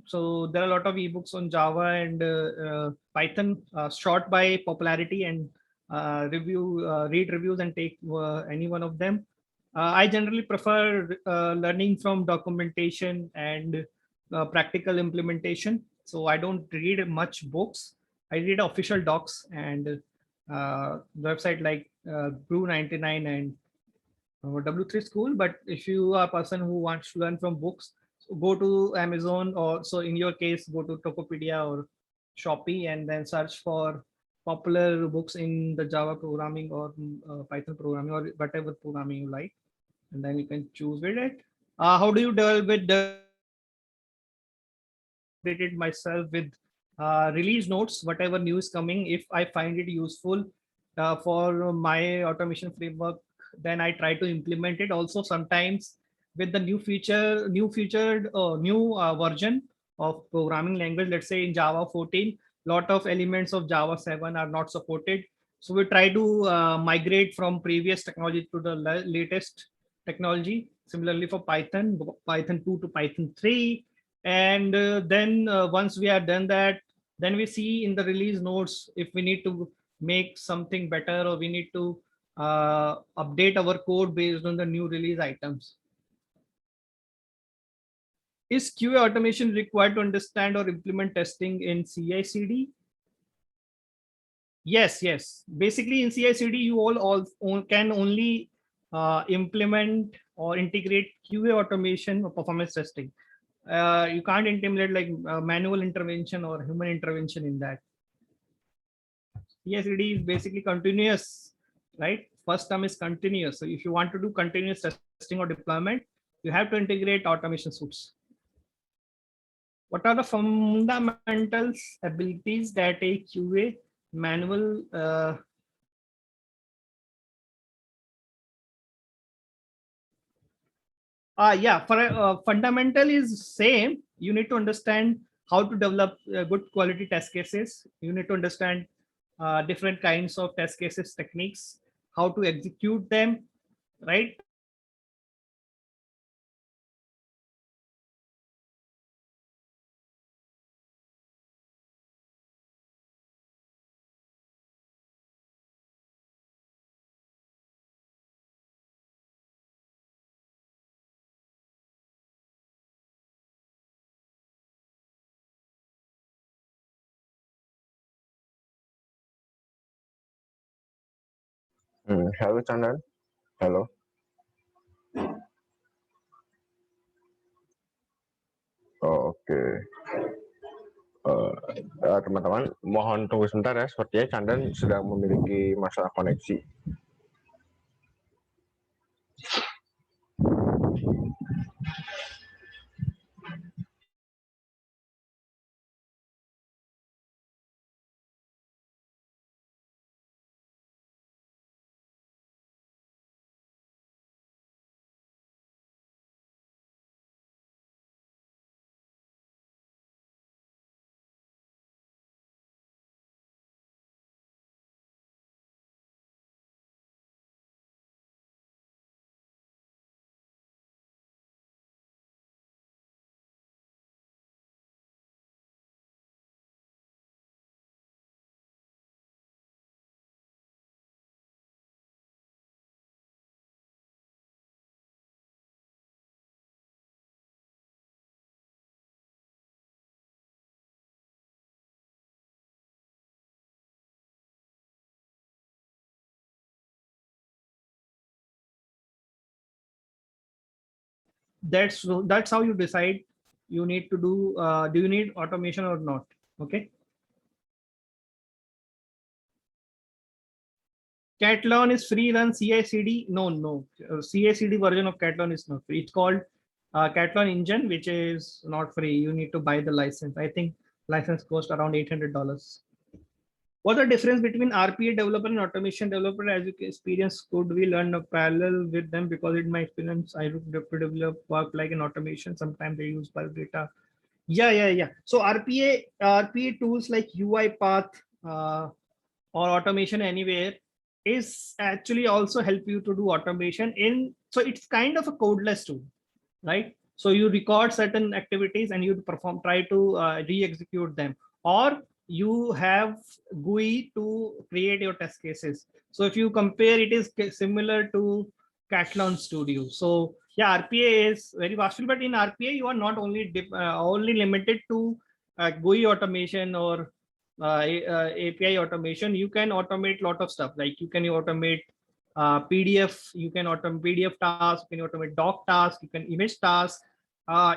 So there are a lot of ebooks on Java and Python, short by popularity, and read reviews and take any one of them. I generally prefer learning from documentation and practical implementation. So I don't read much books. I read official docs and website like Brew 99 and W3 School. But if you are a person who wants to learn from books, so go to Amazon, or so in your case, go to Tokopedia or Shopee and then search for popular books in the Java programming or Python programming or whatever programming you like, and then you can choose with it. How do you deal with the updated myself with release notes, whatever news coming. If I find it useful for my automation framework, then I try to implement it. Also, sometimes with the new version of programming language, let's say in Java 14, lot of elements of Java 7 are not supported. So we try to migrate from previous technology to the latest technology. Similarly for Python, Python 2 to Python 3, and then once we have done that, then we see in the release notes if we need to make something better or we need to update our code based on the new release items. Is QA automation required to understand or implement testing in CI/CD? Yes. Basically, in CI/CD, you all can only implement or integrate QA automation or performance testing. You can't implement like manual intervention or human intervention in that. CI/CD is basically continuous, right? First term is continuous. So if you want to do continuous testing or deployment, you have to integrate automation suites. What are the fundamentals abilities that a QA manual yeah, for fundamental is same. You need to understand how to develop good quality test cases. You need to understand different kinds of test cases techniques, how to execute them, right? Halo Chandan, halo. Oh, oke. Teman-teman, mohon tunggu sebentar ya. Sepertinya Chandan sedang memiliki masalah koneksi. That's how you decide you need to do you need automation or not. Okay. Catalan is free run CI/CD. No. CI/CD version of Catalan is not free. It's called Catalan Engine, which is not free. You need to buy the license. I think license cost around $800. What the difference between RPA developer and automation developer? As you can experience, could we learn a parallel with them? Because in my experience, I would develop work like an automation. Sometimes they use bulk data. Yeah. So RPA tools like UiPath or automation anywhere is actually also help you to do automation in. So it's kind of a codeless tool, right? So you record certain activities and you try to re-execute them, or you have GUI to create your test cases. So if you compare, it is similar to Catalan Studio. So yeah, RPA is very vast, but in RPA you are not only limited to GUI automation or API automation. You can automate a lot of stuff, like you can automate PDF, you can automate PDF tasks, you can automate doc tasks, you can image tasks,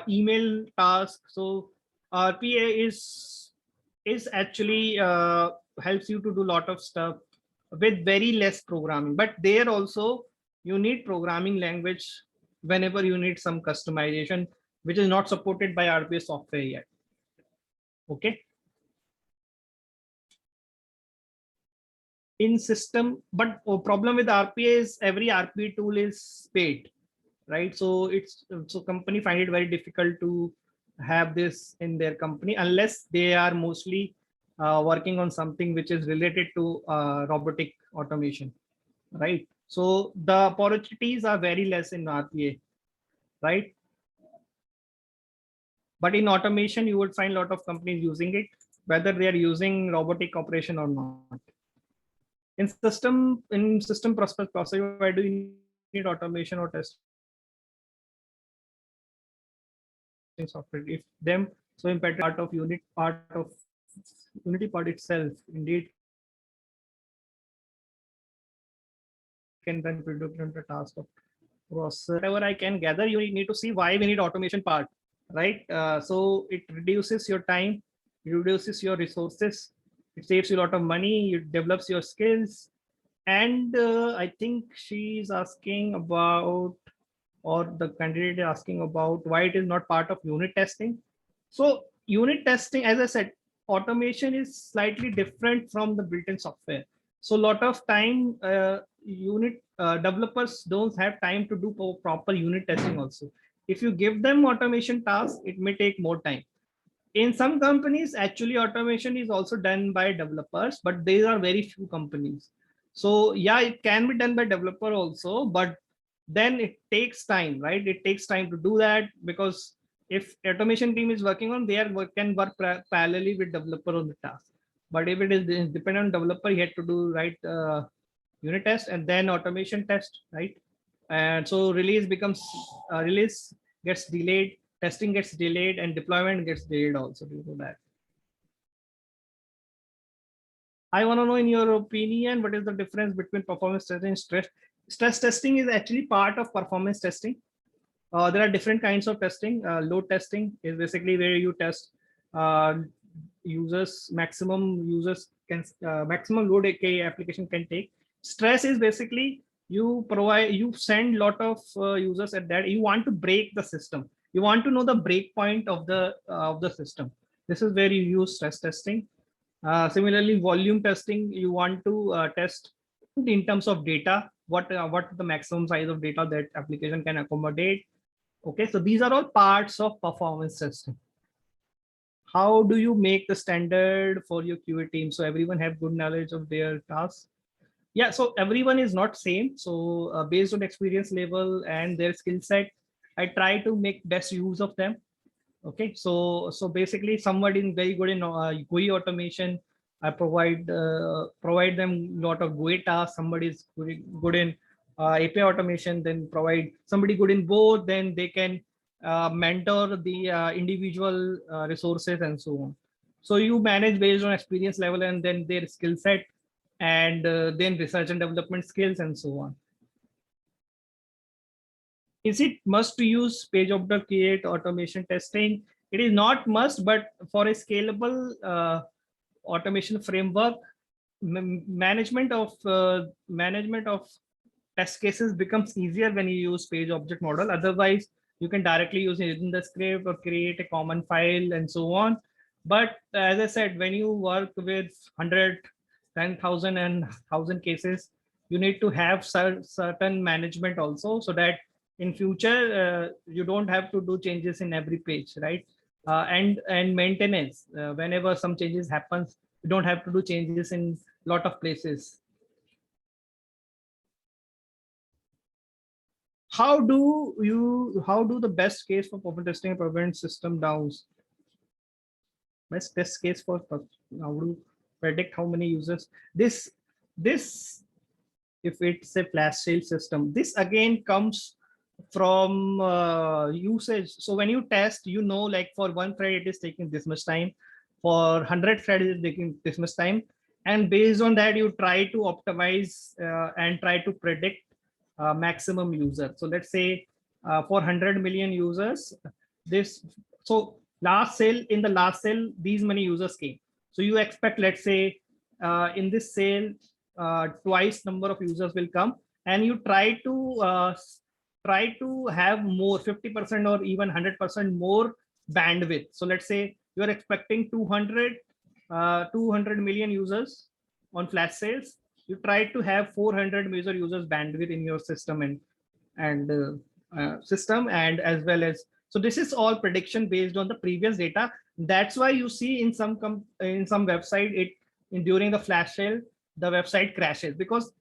email tasks. So RPA is actually helps you to do a lot of stuff with very less programming. But there also you need programming language whenever you need some customization, which is not supported by RPA software yet. Okay. In system, but problem with RPA is every RPA tool is paid, right? So company find it very difficult to have this in their company unless they are mostly working on something which is related to robotic automation, right? So the opportunities are very less in RPA, right? But in automation, you would find a lot of companies using it, whether they are using robotic operation or not. In system process, why do you need automation or testing software? If them so impacted part of Unity part itself, indeed can then predict the task of process. Whatever I can gather, you need to see why we need automation part, right? So it reduces your time, it reduces your resources, it saves you a lot of money, it develops your skills. And I think she's asking about, or the candidate is asking about, why it is not part of unit testing. So unit testing, as I said, automation is slightly different from the built-in software. So a lot of time unit developers don't have time to do proper unit testing also. If you give them automation tasks, it may take more time. In some companies, actually automation is also done by developers, but these are very few companies. So yeah, it can be done by developer also, but then it takes time, right? It takes time to do that, because if automation team is working on, can work parallelly with developer on the task. But if it is dependent on developer, he had to do unit test and then automation test, right? And so release gets delayed, testing gets delayed, and deployment gets delayed also due to that. I want to know, in your opinion, what is the difference between performance testing and stress testing? Is actually part of performance testing. There are different kinds of testing. Load testing is basically where you test maximum load a application can take. Stress is basically you send lot of users at that. You want to break the system. You want to know the break point of the system. This is where you use stress testing. Similarly, volume testing, you want to test in terms of data, what the maximum size of data that application can accommodate. Okay, so these are all parts of performance testing. How do you make the standard for your QA team so everyone have good knowledge of their tasks? Yeah, so everyone is not same. So based on experience level and their skill set, I try to make best use of them. Okay, so basically somebody very good in GUI automation, I provide them a lot of GUI tasks. Somebody is good in API automation, then provide somebody good in both, then they can mentor the individual resources and so on. So you manage based on experience level and then their skill set, and then research and development skills and so on. Is it must to use page object create automation testing? It is not must, but for a scalable automation framework, management of test cases becomes easier when you use page object model. Otherwise, you can directly use it in the script or create a common file and so on. But as I said, when you work with 100 10,000 and 1,000 cases, you need to have certain management also, so that in future you don't have to do changes in every page, right? And maintenance, whenever some changes happens, you don't have to do changes in lot of places. How do the best case for performance testing prevent system downs? Best test case for how to predict how many users this if it's a flash sale system, this again comes from usage. So when you test, you know, like for one thread it is taking this much time, for 100 threads it is taking this much time, and based on that you try to optimize and try to predict maximum user. So let's say for 100 million users, this, so in the last sale these many users came, so you expect, let's say in this sale twice number of users will come, and you try to have more 50% or even 100% more bandwidth. So let's say you are expecting 200 million users on flash sales, you try to have 400 major users bandwidth in your system and as well as, so this is all prediction based on the previous data. That's why you see in some website during the flash sale the website crashes, because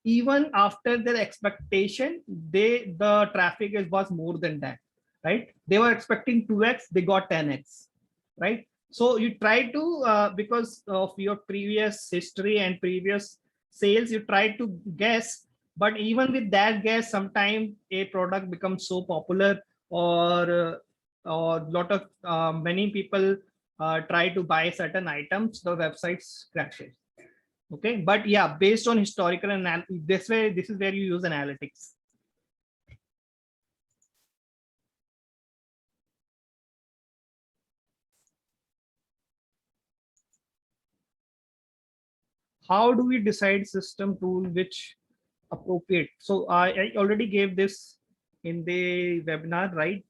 even after their expectation, the traffic was more than that, right? They were expecting 2x, they got 10x, right? So you try to because of your previous history and previous sales, you try to guess, but even with that guess, sometimes a product becomes so popular, or lot of many people try to buy certain items, the websites crashes. Okay, but yeah, based on historical analysis, this is where you use analytics. How do we decide system tool which appropriate? So I already gave this in the webinar, right?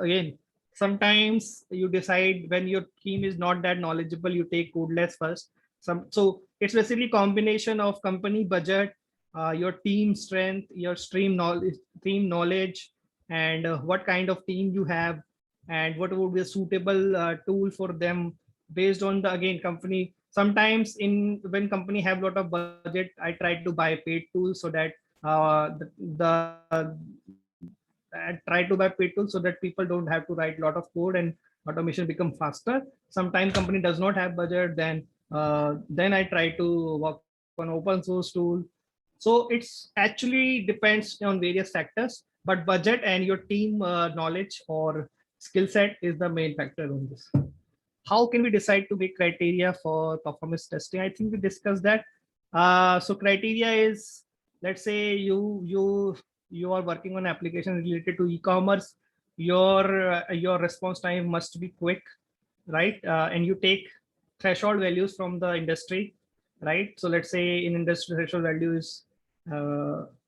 Again, sometimes you decide when your team is not that knowledgeable, you take Codeless first. So it's basically combination of company budget, your team strength, your team knowledge, and what kind of team you have, and what would be a suitable tool for them based on the, again, company. Sometimes when company have a lot of budget, I try to buy paid tools so that I try to buy paid tools so that people don't have to write a lot of code and automation become faster. Sometimes company does not have budget, then I try to work on open source tool. So it's actually depends on various factors, but budget and your team knowledge or skill set is the main factor on this. How can we decide to make criteria for performance testing? I think we discussed that. So criteria is, let's say you are working on application related to e-commerce, your response time must be quick, right? And you take threshold values from the industry, right? So let's say in industry threshold value is 0.5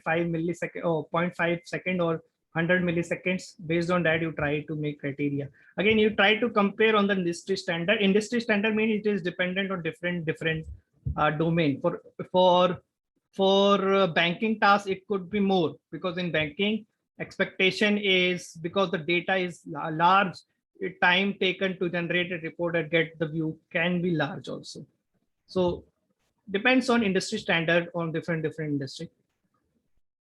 millisecond or 0.5 second or 100 milliseconds. Based on that, you try to make criteria. Again, you try to compare on the industry standard. Industry standard means it is dependent on different domain. For banking tasks, it could be more, because in banking, expectation is, because the data is large, time taken to generate a report and get the view can be large also. So depends on industry standard on different industry.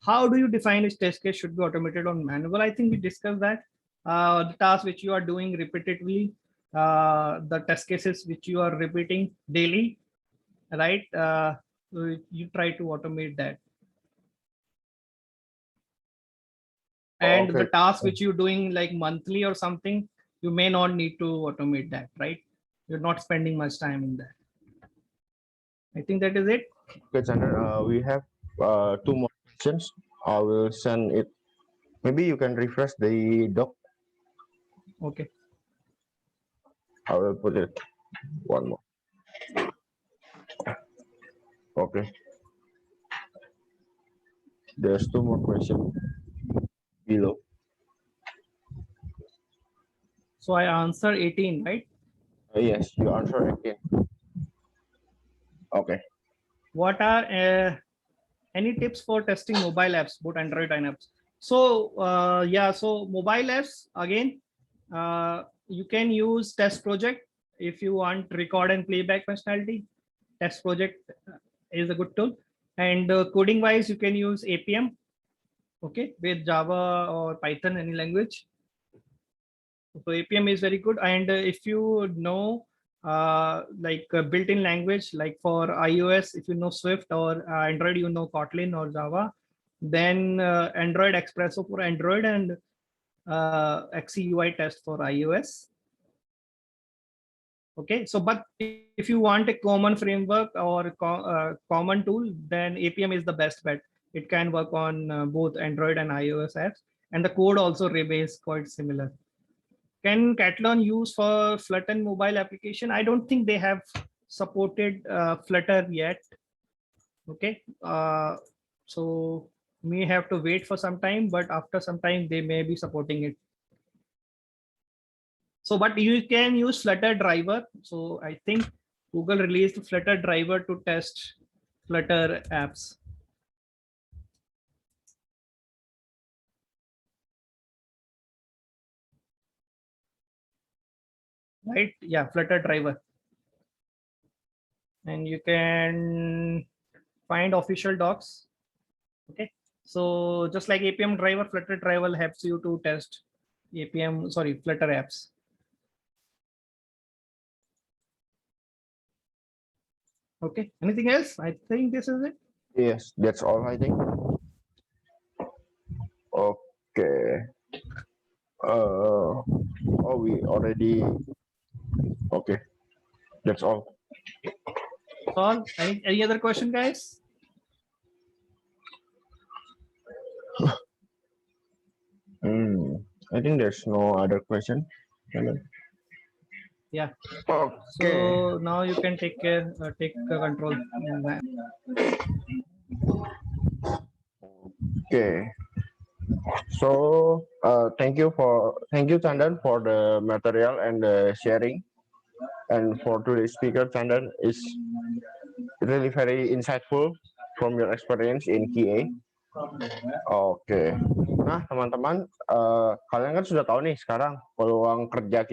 How do you define which test case should be automated or manual? I think we discussed that. The task which you are doing repetitively, the test cases which you are repeating daily, right? You try to automate that. And the task which you're doing like monthly or something, you may not need to automate that, right? You're not spending much time in that. I think that is it. Okay, Chandra, we have 2 more questions. I will send it. Maybe you can refresh the doc. Okay. I will put it one more. Okay. There's 2 more questions below. So I answer 18, right? Yes, you answer again. Okay. What are any tips for testing mobile apps, both Android and apps? So yeah, so mobile apps again, you can use Test Project if you want record and playback functionality. Test Project is a good tool. And coding wise, you can use APM, okay, with Java or Python, any language. So APM is very good. And if you know like built-in language, like for iOS, if you know Swift, or Android, you know Kotlin or Java, then Android Espresso for Android, and XCUI test for iOS. Okay, so but if you want a common framework or common tool, then APM is the best bet. It can work on both Android and iOS apps, and the code also remains quite similar. Can Catalan use for Flutter mobile application? I don't think they have supported Flutter yet. Okay, so may have to wait for some time, but after some time they may be supporting it. So, but you can use Flutter driver. So I think Google released Flutter driver to test Flutter apps. Right? Yeah, Flutter driver. And you can find official docs. Okay. So just like APM driver, Flutter driver helps you to test APM, sorry, Flutter apps. Okay. Anything else? I think this is it. Yes, that's all I think. Okay. Oh, we already. Okay, that's all. All. Any other question, guys? I think there's no other question. Yeah. Okay. So now you can take control. Okay. So thank you Chandan for the material and the sharing, and for today's speaker Chandan is really very insightful from your experience in QA. Oke. Nah teman-teman, kalian kan sudah tahu nih sekarang peluang kerja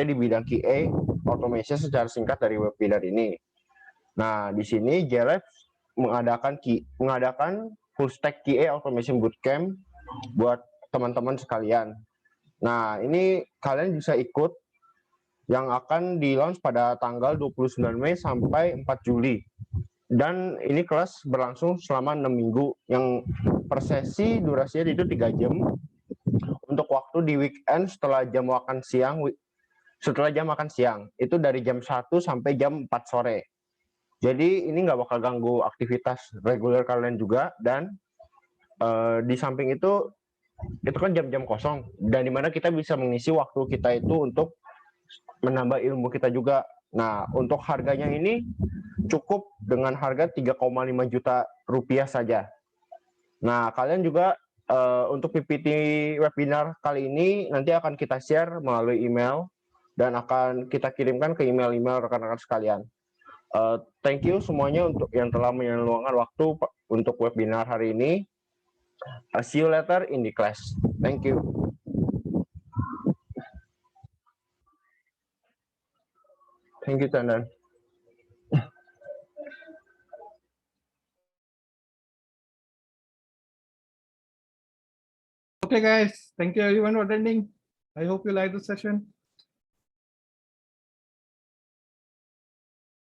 di bidang QA automation secara singkat dari webinar ini. Nah di sini JLabs mengadakan full stack QA automation bootcamp buat teman-teman sekalian. Nah, ini kalian bisa ikut yang akan di-launch pada tanggal 29 Mei sampai 4 Juli. Dan ini kelas berlangsung selama 6 minggu, yang per sesi durasinya itu 3 jam. Untuk waktu di weekend setelah jam makan siang, itu dari jam 1 sampai jam 4 sore. Jadi ini nggak bakal ganggu aktivitas reguler kalian juga, dan di samping itu kan jam-jam kosong, dan dimana kita bisa mengisi waktu kita itu untuk menambah ilmu kita juga. Nah, untuk harganya ini cukup dengan harga 3,5 juta rupiah saja. Nah, kalian juga untuk PPT webinar kali ini nanti akan kita share melalui email dan akan kita kirimkan ke email-email rekan-rekan sekalian. Thank you semuanya untuk yang telah meluangkan waktu untuk webinar hari ini. See you later in the class. Thank you. Thank you, Chandan. Okay, guys. Thank you everyone for attending. I hope you liked the session.